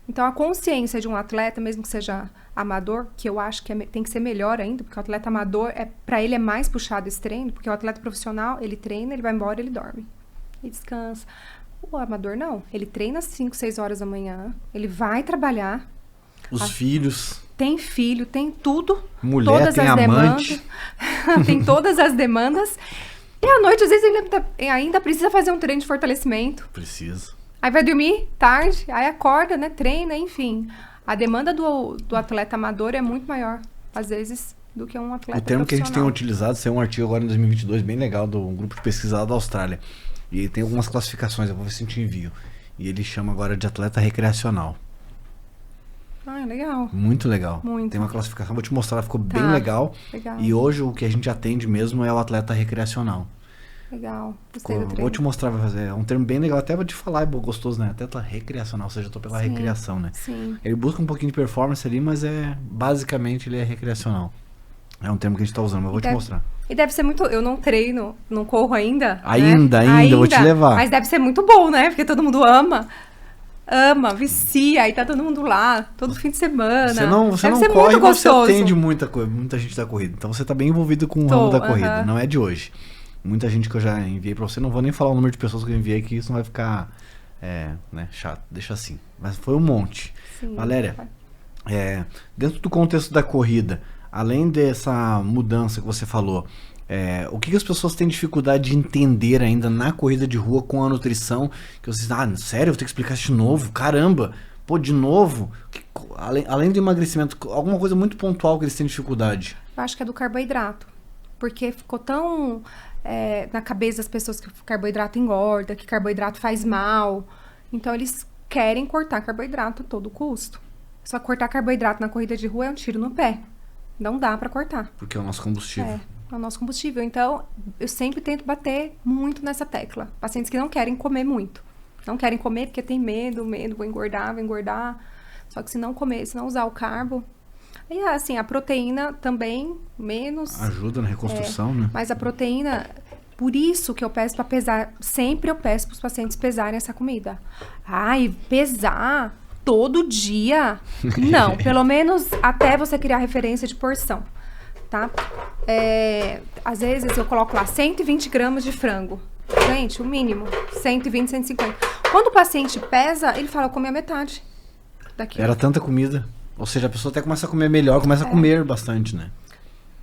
Então, a consciência de um atleta, mesmo que seja amador, que eu acho que tem que ser melhor ainda, porque o atleta amador, para ele é mais puxado esse treino, porque o atleta profissional, ele treina, ele vai embora, ele dorme. E descansa. O amador não. Ele treina às 5, 6 horas da manhã, ele vai trabalhar. Os filhos. Tem filho, tem tudo. Mulher, todas tem as amante. Demandas. Tem todas as demandas. E à noite, às vezes, ele ainda precisa fazer um treino de fortalecimento. Precisa. Aí vai dormir tarde, aí acorda, né? Treina, enfim. A demanda do atleta amador é muito maior, às vezes, do que um atleta O termo que a gente tem profissional. utilizado, saiu um artigo agora em 2022 bem legal do grupo de pesquisa lá da Austrália. E tem algumas classificações, eu vou ver se a gente envio. E ele chama agora de atleta recreacional. Ah, legal. Muito legal. Muito. Tem uma classificação, vou te mostrar, ficou Tá. bem legal. Legal. E hoje o que a gente atende mesmo é o atleta recreacional. Legal. Gostei do Vou treino. te mostrar, vai fazer. É um termo bem legal, até vou te falar, é gostoso, né? Atleta recreacional, ou seja, eu tô pela Sim, recreação, né? Sim. Ele busca um pouquinho de performance ali, mas basicamente ele é recreacional. É um termo que a gente tá usando, mas eu vou te mostrar. E deve ser muito. Eu não treino, não corro ainda. Ainda, né? vou te levar. Mas deve ser muito bom, né? Porque todo mundo ama. Ama, vicia, aí tá todo mundo lá, todo fim de semana. Você não deve ser corre, muito mas você gostoso. atende muita gente da corrida. Então você tá bem envolvido com o ramo da corrida. aham. Não é de hoje. Muita gente que eu já enviei pra você, não vou nem falar o número de pessoas que eu enviei, que isso não vai ficar chato. Deixa assim. Mas foi um monte. Sim. Valéria, dentro do contexto da corrida, além dessa mudança que você falou, o que as pessoas têm dificuldade de entender ainda na corrida de rua com a nutrição? Que vocês sério, eu vou ter que explicar isso de novo? Caramba! Pô, de novo? Além do emagrecimento, alguma coisa muito pontual que eles têm dificuldade? Eu acho que é do carboidrato. Porque ficou tão na cabeça das pessoas que carboidrato engorda, que carboidrato faz mal. Então, eles querem cortar carboidrato a todo custo. Só que cortar carboidrato na corrida de rua é um tiro no pé. Não dá pra cortar. Porque é o nosso combustível. É o nosso combustível. Então, eu sempre tento bater muito nessa tecla. Pacientes que não querem comer muito. Não querem comer porque tem medo, vou engordar. Só que se não comer, se não usar o carbo... E assim, a proteína também, menos... Ajuda na reconstrução, né? Mas a proteína... Por isso que eu peço pra pesar... Sempre eu peço pros pacientes pesarem essa comida. Ai, pesar todo dia? Não, pelo menos até você criar referência de porção. Tá? Às vezes eu coloco lá 120 gramas de frango. Gente, o mínimo, 120, 150. Quando o paciente pesa, ele fala, eu comi a metade daquilo. Era tanta comida. Ou seja, a pessoa até começa a comer melhor, começa a comer bastante, né?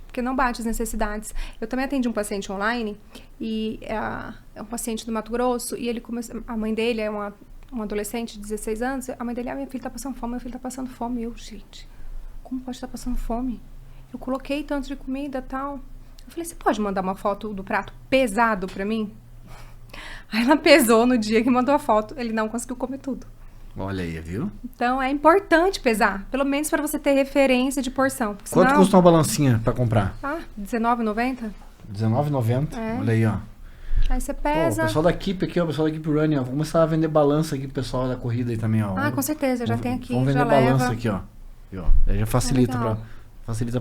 Porque não bate as necessidades. Eu também atendi um paciente online, e é um paciente do Mato Grosso, e ele a mãe dele é uma adolescente de 16 anos, a mãe dele, minha filha tá passando fome, meu filho tá passando fome. Eu, gente, como pode estar passando fome? Eu coloquei tanto de comida e tal. Eu falei, você pode mandar uma foto do prato pesado pra mim? Aí ela pesou no dia que mandou a foto. Ele não conseguiu comer tudo. Olha aí, viu? Então, é importante pesar. Pelo menos para você ter referência de porção. Quanto Senão, custa uma balancinha pra comprar? R$19,90? R$19,90. Olha aí, ó. Aí você Pô, pesa. o pessoal da Keep aqui, ó, o pessoal da Keep Running, ó. Vou começar a vender balança aqui pro pessoal da corrida aí também, ó. Com certeza, já tem aqui, Vamos vender já balança leva. aqui, ó. E, ó. Aí já facilita legal.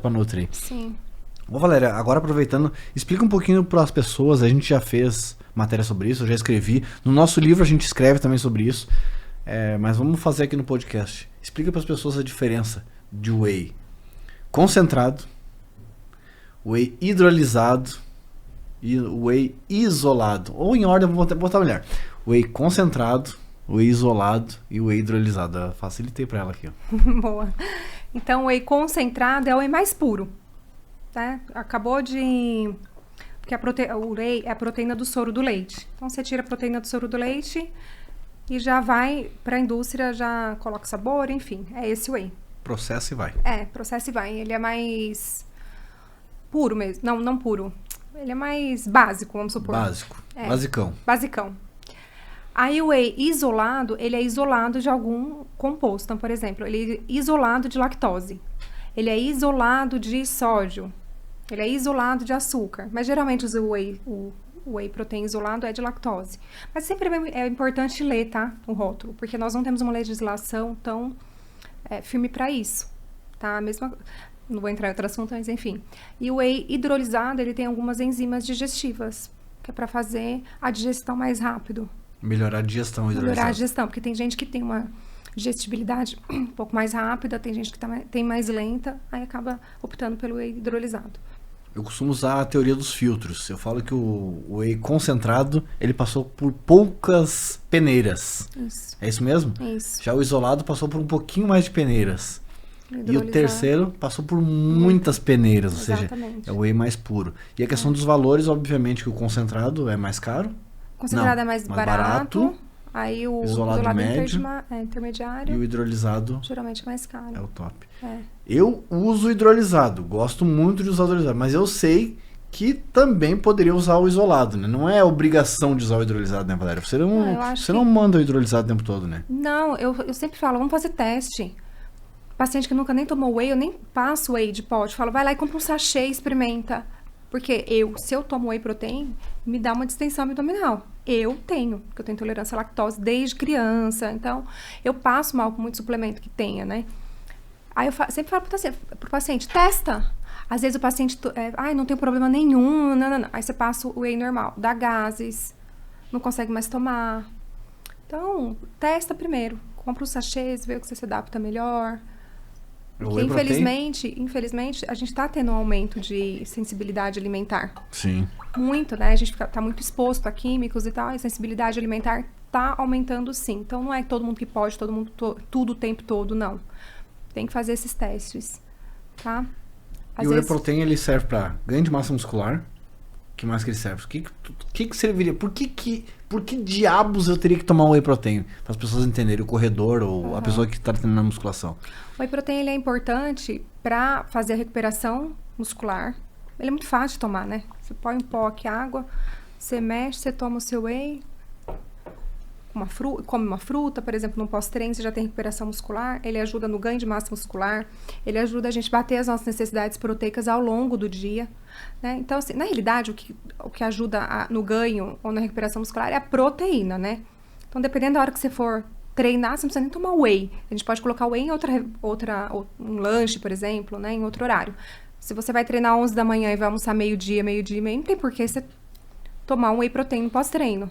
pra nutrir. Sim. Ô, Valéria, agora aproveitando, explica um pouquinho para as pessoas, a gente já fez matéria sobre isso, eu já escrevi. No nosso livro a gente escreve também sobre isso, mas vamos fazer aqui no podcast. Explica para as pessoas a diferença de whey concentrado, whey hidrolisado e whey isolado. Ou em ordem, vou botar melhor. Whey concentrado, whey isolado e whey hidrolisado. Eu facilitei para ela aqui, ó. Boa. Então, o whey concentrado é o whey mais puro. Tá? Acabou de... Porque o whey é a proteína do soro do leite. Então, você tira a proteína do soro do leite e já vai para a indústria, já coloca sabor, enfim. É esse whey. Processa e vai. Processa e vai. Ele é mais puro mesmo. Não puro. Ele é mais básico, vamos supor. Básico. Basicão. Basicão. Aí o whey isolado, ele é isolado de algum composto. Então, por exemplo, ele é isolado de lactose. Ele é isolado de sódio. Ele é isolado de açúcar. Mas geralmente o whey protein isolado é de lactose. Mas sempre é importante ler, tá? O rótulo. Porque nós não temos uma legislação tão firme para isso. Tá? Não vou entrar em outro assunto, mas enfim. E o whey hidrolisado, ele tem algumas enzimas digestivas. Que é para fazer a digestão mais rápido. Melhorar a digestão hidrolisada. Melhorar a digestão, porque tem gente que tem uma digestibilidade um pouco mais rápida, tem gente que tem mais lenta, aí acaba optando pelo whey hidrolisado. Eu costumo usar a teoria dos filtros. Eu falo que o whey concentrado, ele passou por poucas peneiras. Isso. É isso mesmo? Isso. Já o isolado passou por um pouquinho mais de peneiras. E o terceiro passou por muitas peneiras, ou seja, Exatamente. é o whey mais puro. E a questão dos valores, obviamente que o concentrado é mais caro. Concentrado Não, é mais mais barato. Aí o Isolado médio. intermediário, E o hidrolisado geralmente é mais caro. é o top. É. Eu uso hidrolisado, gosto muito de usar o hidrolisado, mas eu sei que também poderia usar o isolado, né? Não é obrigação de usar o hidrolisado, né, Valéria? Você eu acho você que- não manda o hidrolisado o tempo todo, né? Não, eu sempre falo, vamos fazer teste. Paciente que nunca nem tomou whey, eu nem passo whey de pote. Falo, vai lá e compra um sachê e experimenta. Porque se eu tomo whey protein, me dá uma distensão abdominal. Eu tenho, porque eu tenho intolerância à lactose desde criança. Então, eu passo mal com muito suplemento que tenha, né? Aí eu sempre falo pro paciente, testa. Às vezes o paciente, não tem problema nenhum, não. Aí você passa o whey normal, dá gases, não consegue mais tomar. Então, testa primeiro. Compra os sachês, vê o que você se adapta melhor. Porque, whey protein? infelizmente, a gente tá tendo um aumento de sensibilidade alimentar. Sim. Muito, né? A gente tá muito exposto a químicos e tal, e a sensibilidade alimentar tá aumentando sim. Então, não é todo mundo que pode, todo mundo, tudo o tempo todo, não. Tem que fazer esses testes, tá? E o whey protein, ele serve pra ganho de massa muscular. O que mais que ele serve? O que serviria? Por que diabos eu teria que tomar um whey protein? Para as pessoas entenderem, o corredor ou a pessoa que está treinando musculação. O whey protein, ele é importante para fazer a recuperação muscular. Ele é muito fácil de tomar, né? Você põe um pó aqui, água, você mexe, você toma o seu whey, come uma fruta, por exemplo, no pós-treino, você já tem recuperação muscular, ele ajuda no ganho de massa muscular, ele ajuda a gente a bater as nossas necessidades proteicas ao longo do dia, né? Então, assim, na realidade, o que ajuda no ganho ou na recuperação muscular é a proteína, né? Então, dependendo da hora que você for treinar, você não precisa nem tomar whey. A gente pode colocar whey em um lanche, por exemplo, né? Em outro horário. Se você vai treinar 11 da manhã e vai almoçar meio-dia, não tem por que você tomar um whey protein no pós-treino.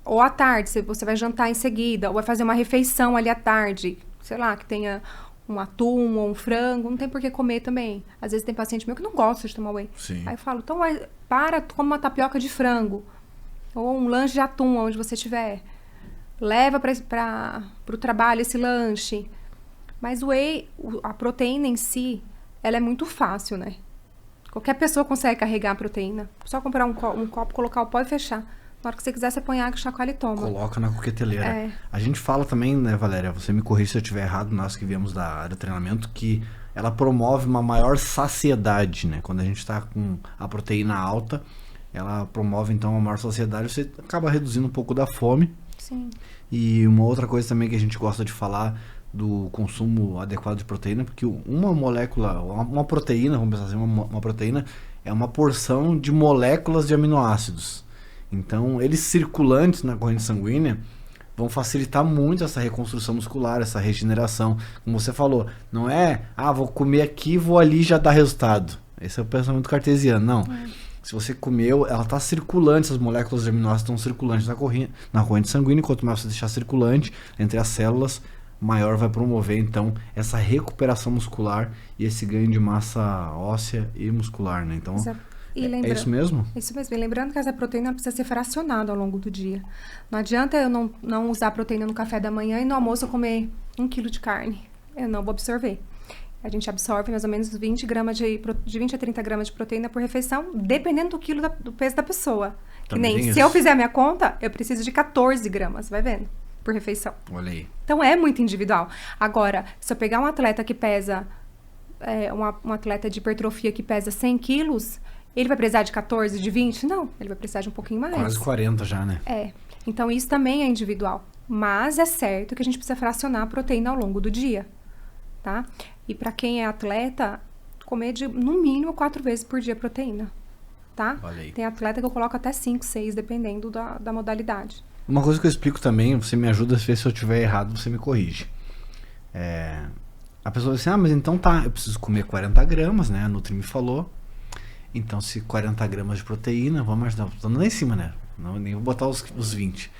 Ou à tarde, se você vai jantar em seguida, ou vai fazer uma refeição ali à tarde, sei lá, que tenha um atum ou um frango, não tem por que comer também. Às vezes tem paciente meu que não gosta de tomar whey. Sim. Aí eu falo, então come uma tapioca de frango, ou um lanche de atum, onde você estiver. Leva para o trabalho esse lanche. Mas o whey, a proteína em si, ela é muito fácil, né? Qualquer pessoa consegue carregar a proteína. Só comprar um copo, colocar o pó e fechar. Na hora que você quiser, você põe água, chacoalha e toma. Coloca na coqueteleira. A gente fala também, né, Valéria? Você me corrige se eu estiver errado, nós que viemos da área de treinamento, que ela promove uma maior saciedade, né? Quando a gente está com a proteína alta, ela promove, então, uma maior saciedade. Você acaba reduzindo um pouco da fome. Sim. E uma outra coisa também que a gente gosta de falar do consumo adequado de proteína, porque uma molécula, uma proteína, vamos pensar assim, uma proteína é uma porção de moléculas de aminoácidos. Então, eles circulantes na corrente sanguínea vão facilitar muito essa reconstrução muscular, essa regeneração. Como você falou, não é, vou comer aqui, vou ali e já dá resultado. Esse é o pensamento cartesiano, não. Se você comeu, ela está circulante, essas moléculas de aminoácidos estão circulantes na corrente sanguínea, quanto mais você deixar circulante entre as células, maior vai promover, então, essa recuperação muscular e esse ganho de massa óssea e muscular, né? Então, é isso mesmo? Isso mesmo. E lembrando que essa proteína precisa ser fracionada ao longo do dia. Não adianta eu não usar proteína no café da manhã e no almoço eu comer 1 quilo de carne. Eu não vou absorver. A gente absorve mais ou menos 20 a 30 gramas de proteína por refeição, dependendo do peso da pessoa. Também que nem, se eu fizer a minha conta, eu preciso de 14 gramas, vai vendo? Por refeição. Olha aí. Então, é muito individual. Agora, se eu pegar um atleta que pesa, um atleta de hipertrofia que pesa 100 quilos, ele vai precisar de 14, de 20? Não, ele vai precisar de um pouquinho mais. Quase 40 já, né? Então, isso também é individual. Mas é certo que a gente precisa fracionar a proteína ao longo do dia, tá? E para quem é atleta, comer no mínimo 4 vezes por dia proteína, tá? Olha aí. Tem atleta que eu coloco até 5, 6, dependendo da modalidade. Uma coisa que eu explico também, você me ajuda a ver se eu estiver errado, você me corrige. A pessoa diz assim, mas então tá, eu preciso comer 40 gramas, né? A Nutri me falou. Então, se 40 gramas de proteína, vamos imaginar, tô lá em cima, né? Não, nem vou botar os 20.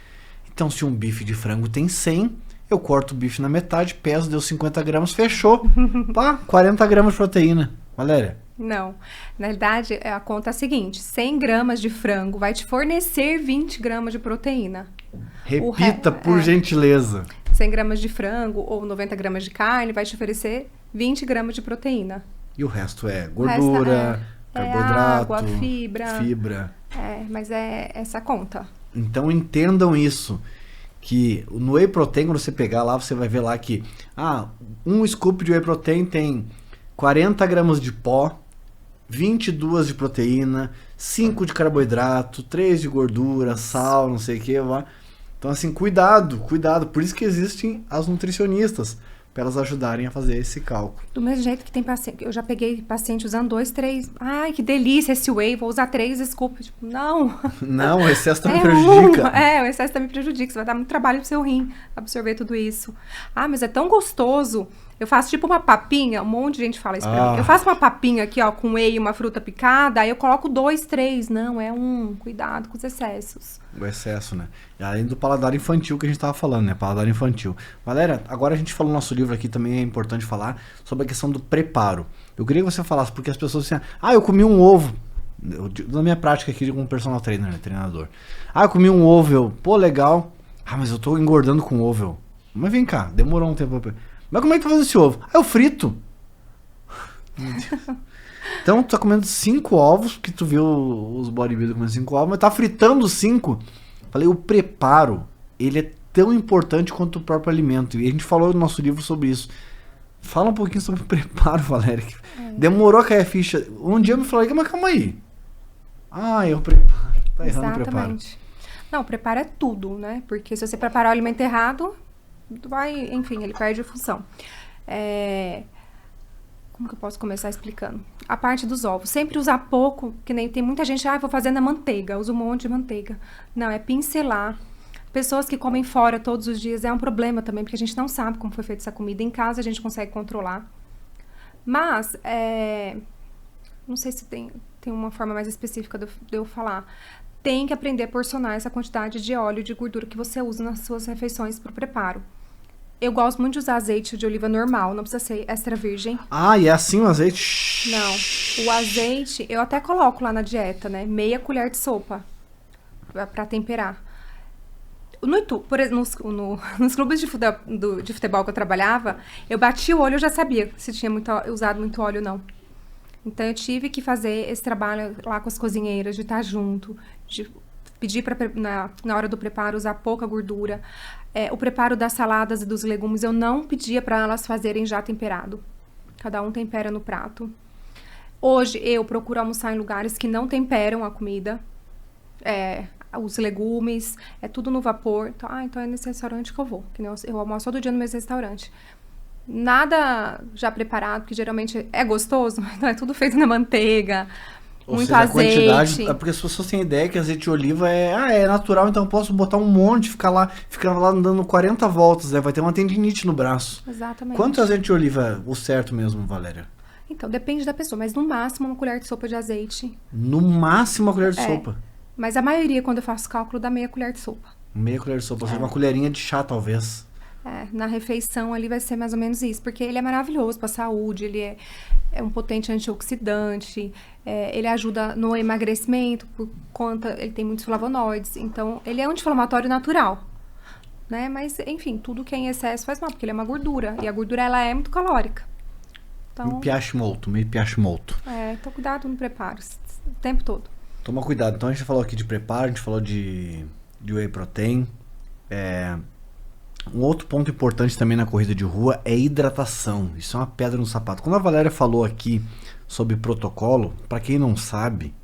Então, se um bife de frango tem 100, eu corto o bife na metade, peso, deu 50 gramas, fechou. Pá, 40 gramas de proteína. Valéria? Não. Na verdade, a conta é a seguinte, 100 gramas de frango vai te fornecer 20 gramas de proteína. Repita, por gentileza. 100 gramas de frango ou 90 gramas de carne vai te oferecer 20 gramas de proteína. E o resto é gordura, carboidrato, água, fibra. fibra. Mas é essa conta. Então entendam isso. Que no Whey Protein, quando você pegar lá, você vai ver lá que um scoop de Whey Protein tem 40 gramas de pó, 22 de proteína, 5 de carboidrato, 3 de gordura, sal, não sei o que. Então assim, cuidado. Por isso que existem as nutricionistas, para elas ajudarem a fazer esse cálculo. Do mesmo jeito que tem paciente, eu já peguei paciente usando 2, 3. Ai, que delícia esse whey, vou usar 3 scoops. Tipo, não. Não, o excesso também prejudica. O excesso também prejudica. Você vai dar muito trabalho pro seu rim absorver tudo isso. Ah, mas é tão gostoso. Eu faço tipo uma papinha, um monte de gente fala isso pra mim. Eu faço uma papinha aqui, ó, com whey e uma fruta picada, aí eu coloco 2, 3. Não, é um. Cuidado com os excessos. O excesso, né? E além do paladar infantil que a gente tava falando, né? Paladar infantil. Valéria, agora a gente falou no nosso livro aqui, também é importante falar sobre a questão do preparo. Eu queria que você falasse, porque as pessoas dizem, eu comi um ovo. Na minha prática aqui com um personal trainer, né? Treinador. Eu comi um ovo, pô, legal. Mas eu tô engordando com ovo. Mas vem cá, demorou um tempo pra... Mas como é que tu faz esse ovo? Eu frito. Meu Deus. Então tu tá comendo 5 ovos, porque tu viu os bodybuilders comendo 5 ovos, mas tá fritando 5. Falei, o preparo, ele é tão importante quanto o próprio alimento. E a gente falou no nosso livro sobre isso. Fala um pouquinho sobre o preparo, Valéria. Demorou a cair a ficha. Um dia eu me falei, mas calma aí. Eu preparo. Tá errando o preparo. Exatamente. Não, o preparo é tudo, né? Porque se você preparar o alimento errado, enfim, ele perde a função. Como que eu posso começar explicando? A parte dos ovos. Sempre usar pouco, que nem tem muita gente, vou fazer na manteiga, uso um monte de manteiga. Não, é pincelar. Pessoas que comem fora todos os dias é um problema também, porque a gente não sabe como foi feita essa comida. Em casa a gente consegue controlar. Mas, não sei se tem uma forma mais específica de eu falar. Tem que aprender a porcionar essa quantidade de óleo e de gordura que você usa nas suas refeições para o preparo. Eu gosto muito de usar azeite de oliva normal, não precisa ser extra virgem. E é assim o azeite? Não, o azeite eu até coloco lá na dieta, né? Meia colher de sopa para temperar. Nos clubes de futebol que eu trabalhava, eu bati o olho, eu já sabia se tinha usado muito óleo ou não. Então, eu tive que fazer esse trabalho lá com as cozinheiras, de estar junto, de pedir na hora do preparo usar pouca gordura. O preparo das saladas e dos legumes, eu não pedia para elas fazerem já temperado. Cada um tempera no prato. Hoje, eu procuro almoçar em lugares que não temperam a comida. Os legumes, é tudo no vapor. Então é nesse restaurante que eu vou. Que eu almoço todo dia no mesmo restaurante. Nada já preparado, porque geralmente é gostoso, mas não é tudo feito na manteiga, muito azeite. Porque as pessoas têm ideia que azeite de oliva é natural, então eu posso botar um monte, ficar lá dando 40 voltas, vai ter uma tendinite no braço. Exatamente. Quanto azeite de oliva o certo mesmo, Valéria? Então, depende da pessoa, mas no máximo uma colher de sopa de azeite. No máximo uma colher de sopa? Mas a maioria, quando eu faço cálculo, dá meia colher de sopa. Meia colher de sopa, ou seja, uma colherinha de chá, talvez. Na refeição ali vai ser mais ou menos isso, porque ele é maravilhoso para a saúde, ele é um potente antioxidante, ele ajuda no emagrecimento, por conta, ele tem muitos flavonoides, então ele é anti-inflamatório natural, né? Mas, enfim, tudo que é em excesso faz mal, porque ele é uma gordura, e a gordura, ela é muito calórica. Então, meio piache molto. Então cuidado no preparo, o tempo todo. Toma cuidado. Então a gente falou aqui de preparo, a gente falou de whey protein. Um outro ponto importante também na corrida de rua é hidratação. Isso é uma pedra no sapato. Quando a Valéria falou aqui sobre protocolo, para quem não sabe,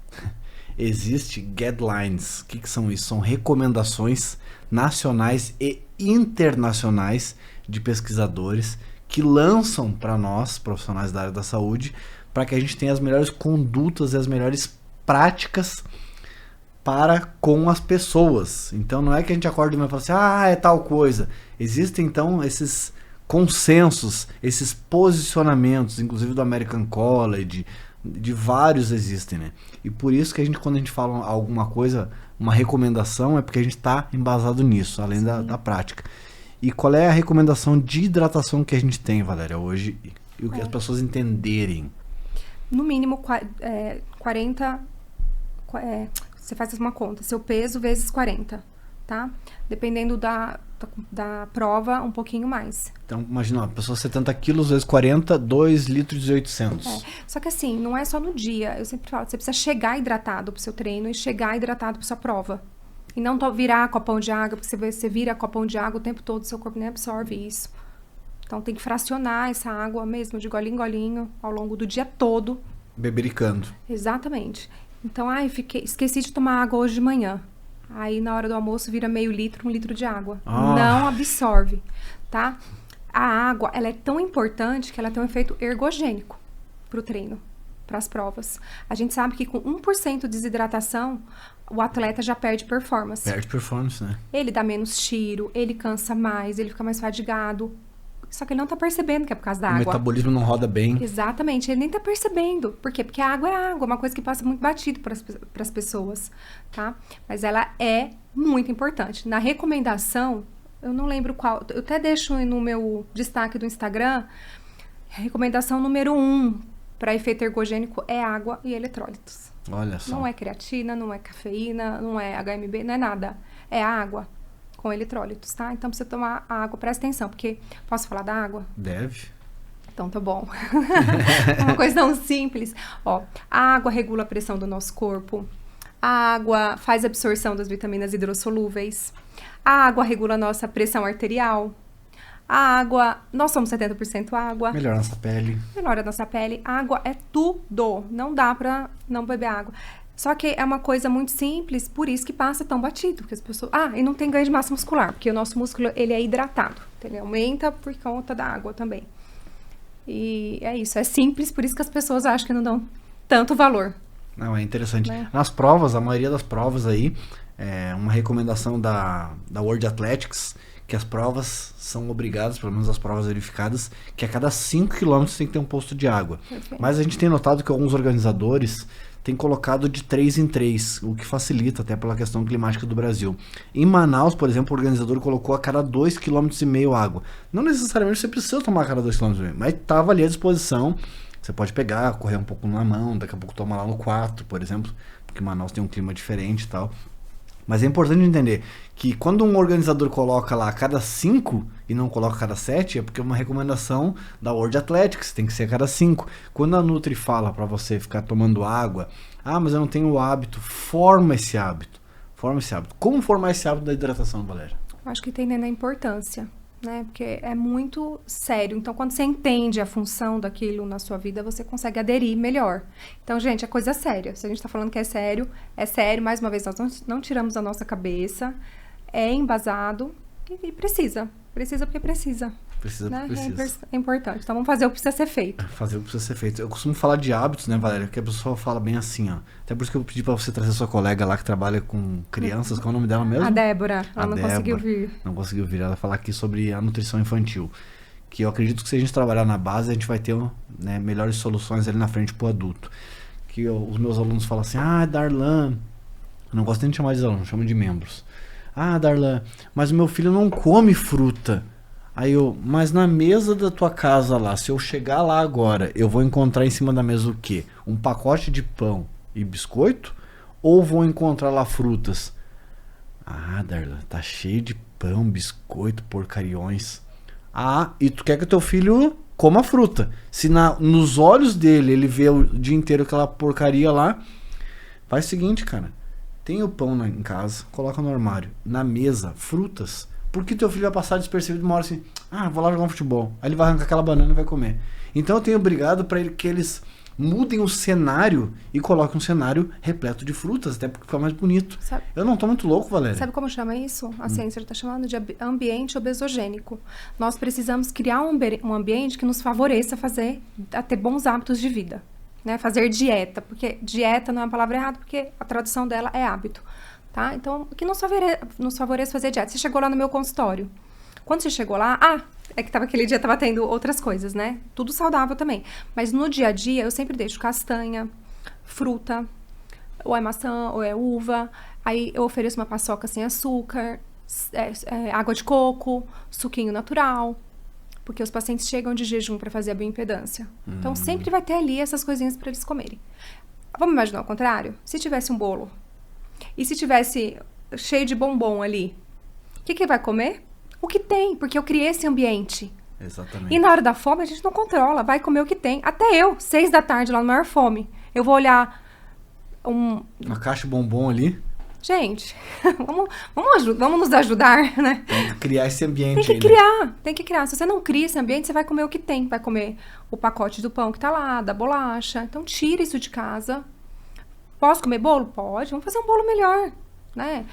existe guidelines. O que são isso? São recomendações nacionais e internacionais de pesquisadores que lançam para nós, profissionais da área da saúde, para que a gente tenha as melhores condutas e as melhores práticas para com as pessoas. Então não é que a gente acorda e fala assim, é tal coisa. Existem então esses consensos, esses posicionamentos, inclusive do American College, de vários existem, né? E por isso que quando a gente fala alguma coisa, uma recomendação, é porque a gente está embasado nisso, além da prática. E qual é a recomendação de hidratação que a gente tem, Valéria, hoje, e o que as pessoas entenderem? No mínimo 40... você faz uma conta, seu peso vezes 40, tá? Dependendo da prova, um pouquinho mais. Então, imagina, uma pessoa 70 quilos vezes 40, 2 litros e 800. Só que assim, não é só no dia. Eu sempre falo, você precisa chegar hidratado pro seu treino e chegar hidratado pra sua prova. E não virar copão de água, porque você vira copão de água o tempo todo, seu corpo nem absorve isso. Então tem que fracionar essa água mesmo, de golinho em golinho, ao longo do dia todo. Bebericando. Exatamente. Então, esqueci de tomar água hoje de manhã. Aí na hora do almoço vira meio litro, 1 litro de água. Não absorve, tá? A água, ela é tão importante que ela tem um efeito ergogênico pro treino, pras provas. A gente sabe que com 1% de desidratação, o atleta já perde performance. Perde performance, né? Ele dá menos tiro, ele cansa mais, ele fica mais fadigado. Só que ele não tá percebendo que é por causa da água. O metabolismo não roda bem. Exatamente, ele nem tá percebendo. Por quê? Porque a água é água, uma coisa que passa muito batido para as pessoas, tá? Mas ela é muito importante. Na recomendação, eu não lembro qual, eu até deixo no meu destaque do Instagram, recomendação número 1 para efeito ergogênico é água e eletrólitos. Olha só. Não é creatina, não é cafeína, não é HMB, não é nada. É água com eletrólitos, tá? Então, pra você tomar água, presta atenção, porque... Posso falar da água? Deve. Então, tá bom. É uma coisa tão simples. Ó, a água regula a pressão do nosso corpo. A água faz a absorção das vitaminas hidrossolúveis. A água regula a nossa pressão arterial. A água... Nós somos 70% água. Melhora a nossa pele. Melhora a nossa pele. A água é tudo. Não dá pra não beber água. Só que é uma coisa muito simples, por isso que passa tão batido. Porque as pessoas... e não tem ganho de massa muscular, porque o nosso músculo, ele é hidratado. Ele aumenta por conta da água também. E é isso, é simples, por isso que as pessoas acham que não dão tanto valor. Não, é interessante. Né? Nas provas, a maioria das provas aí, é uma recomendação da World Athletics, que as provas são obrigadas, pelo menos as provas verificadas, que a cada 5 km tem que ter um posto de água. Perfeito. Mas a gente tem notado que alguns organizadores têm colocado de 3 em 3, o que facilita até pela questão climática do Brasil. Em Manaus, por exemplo, o organizador colocou a cada 2,5 km água. Não necessariamente você precisa tomar a cada 2,5 km, mas estava ali à disposição. Você pode pegar, correr um pouco na mão, daqui a pouco tomar lá no 4, por exemplo, porque Manaus tem um clima diferente e tal. Mas é importante entender que quando um organizador coloca lá a cada 5 e não coloca a cada 7, é porque é uma recomendação da World Athletics, tem que ser a cada 5. Quando a Nutri fala para você ficar tomando água, mas eu não tenho o hábito, forma esse hábito. Como formar esse hábito da hidratação, Valéria? Eu acho que entendendo a importância, né? Porque é muito sério. Então, quando você entende a função daquilo na sua vida, você consegue aderir melhor. Então, gente, é coisa séria. Se a gente tá falando que é sério. Mais uma vez, nós não tiramos da nossa cabeça. É embasado e precisa. Precisa porque precisa. Precisa né? porque precisa. É importante. Então, vamos fazer o que precisa ser feito. Fazer o que precisa ser feito. Eu costumo falar de hábitos, né, Valéria? Porque a pessoa fala bem assim, ó. Até por isso que eu pedi pra você trazer sua colega lá que trabalha com crianças. Qual é o nome dela mesmo? A Débora. Ela não Débora. conseguiu vir. Não conseguiu vir. Ela falar aqui sobre a nutrição infantil. Que eu acredito que se a gente trabalhar na base, a gente vai ter, né, melhores soluções ali na frente pro adulto. Que os meus alunos falam assim, Darlan... Eu não gosto nem de chamar de aluno, chamo de membros. Darlan, mas o meu filho não come fruta. Aí mas na mesa da tua casa lá, se eu chegar lá agora, eu vou encontrar em cima da mesa o quê? Um pacote de pão e biscoito? Ou vou encontrar lá frutas? Darlan, tá cheio de pão, biscoito, porcariões. E tu quer que o teu filho coma fruta. Se nos olhos dele ele vê o dia inteiro aquela porcaria lá, faz o seguinte, cara. Tem o pão em casa, coloca no armário. Na mesa, frutas. Porque teu filho vai passar despercebido uma hora assim, vou lá jogar um futebol. Aí ele vai arrancar aquela banana e vai comer. Então eu tenho obrigado para que eles mudem o cenário e coloquem um cenário repleto de frutas, até porque fica mais bonito. Eu não tô muito louco, Valéria. Sabe como chama isso? A ciência está chamando de ambiente obesogênico. Nós precisamos criar um ambiente que nos favoreça a ter bons hábitos de vida. Né? Fazer dieta, porque dieta não é uma palavra errada, porque a tradução dela é hábito. Tá? Então, o que nos favorece fazer dieta? Você chegou lá no meu consultório. Quando você chegou lá, é que aquele dia tava tendo outras coisas, né? Tudo saudável também. Mas no dia a dia, eu sempre deixo castanha, fruta, ou é maçã, ou é uva. Aí eu ofereço uma paçoca sem açúcar, água de coco, suquinho natural. Porque os pacientes chegam de jejum para fazer a bioimpedância. Então, sempre vai ter ali essas coisinhas para eles comerem. Vamos imaginar o contrário? Se tivesse um bolo e se tivesse cheio de bombom ali, o que vai comer? O que tem, porque eu criei esse ambiente. Exatamente. E na hora da fome, a gente não controla, vai comer o que tem. Até eu, 6 da tarde, lá no maior fome, eu vou olhar uma caixa de bombom ali. Gente, vamos nos ajudar, né? Tem que criar esse ambiente Tem que aí, né? criar, tem que criar. Se você não cria esse ambiente, você vai comer o que tem. Vai comer o pacote do pão que tá lá, da bolacha. Então, tira isso de casa. Posso comer bolo? Pode. Vamos fazer um bolo melhor, né?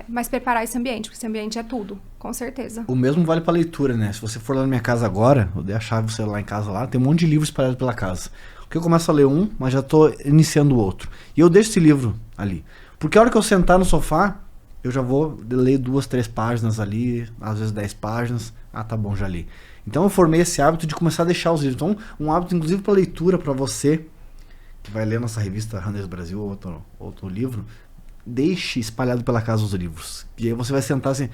Mas preparar esse ambiente, porque esse ambiente é tudo, com certeza. O mesmo vale pra leitura, né? Se você for lá na minha casa agora, eu dei a chave você lá em casa lá, tem um monte de livros espalhados pela casa. Porque eu começo a ler um, mas já tô iniciando o outro. E eu deixo esse livro ali. Porque a hora que eu sentar no sofá, eu já vou ler 2, 3 páginas ali, às vezes 10 páginas. Ah, tá bom, já li. Então eu formei esse hábito de começar a deixar os livros. Então, um hábito, inclusive, para leitura, para você que vai ler nossa revista Runners Brasil ou outro livro, deixe espalhado pela casa os livros. E aí você vai sentar assim,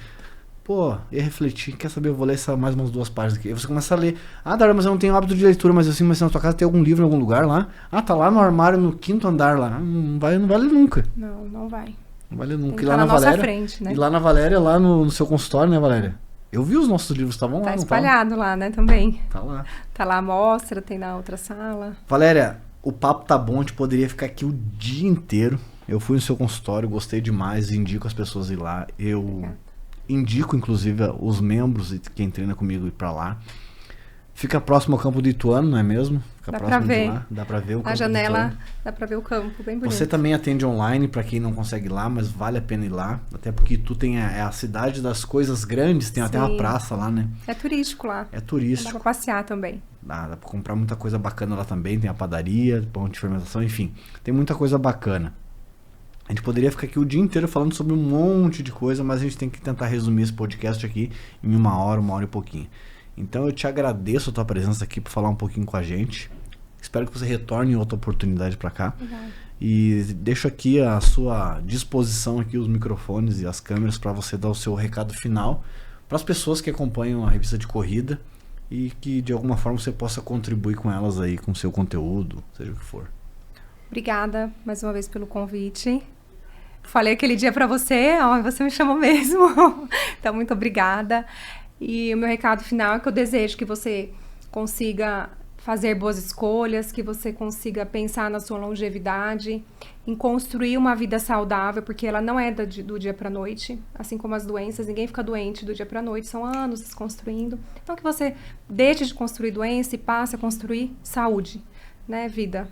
pô, e refletir, quer saber, eu vou ler mais umas 2 páginas aqui. Aí você começa a ler, Dara, mas eu não tenho hábito de leitura, mas assim, mas na tua casa tem algum livro em algum lugar lá? Tá lá no armário, no 5º andar lá. Não vai ler nunca. Não vai. Não vai ler nunca. Tem que tá na nossa frente, né? E lá na Valéria, lá no seu consultório, né, Valéria? Eu vi os nossos livros, estavam lá, Tá não espalhado lá, né, também. Tá lá. Tá lá a mostra, tem na outra sala. Valéria, o papo tá bom, a gente poderia ficar aqui o dia inteiro. Eu fui no seu consultório, gostei demais, indico as pessoas a ir lá. Obrigada. Indico, inclusive, os membros e quem treina comigo ir pra lá. Fica próximo ao campo do Ituano, não é mesmo? Fica Dá próximo pra ver. de lá. Dá pra ver o campo A do janela, Ituano. dá pra ver o campo, bem bonito. Você também atende online pra quem não consegue ir lá, mas vale a pena ir lá. Até porque tu tem a cidade das coisas grandes, tem até uma Sim. praça lá, né? É turístico lá. É Dá turístico. pra passear também. Dá pra comprar muita coisa bacana lá também. Tem a padaria, pão de fermentação, enfim. Tem muita coisa bacana. A gente poderia ficar aqui o dia inteiro falando sobre um monte de coisa, mas a gente tem que tentar resumir esse podcast aqui em 1 hora e pouquinho. Então eu te agradeço a tua presença aqui por falar um pouquinho com a gente. Espero que você retorne em outra oportunidade para cá. Obrigada. E deixo aqui à sua disposição aqui os microfones e as câmeras para você dar o seu recado final para as pessoas que acompanham a revista de corrida e que de alguma forma você possa contribuir com elas aí, com o seu conteúdo, seja o que for. Obrigada mais uma vez pelo convite. Falei aquele dia pra você, você me chamou mesmo. Então, muito obrigada. E o meu recado final é que eu desejo que você consiga fazer boas escolhas, que você consiga pensar na sua longevidade, em construir uma vida saudável, porque ela não é do dia pra noite, assim como as doenças, ninguém fica doente do dia pra noite, são anos se construindo. Então, que você deixe de construir doença e passe a construir saúde, né, vida.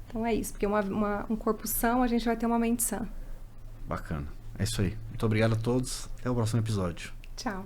Então é isso, porque um corpo são, a gente vai ter uma mente sã. Bacana. É isso aí. Muito obrigado a todos. Até o próximo episódio. Tchau.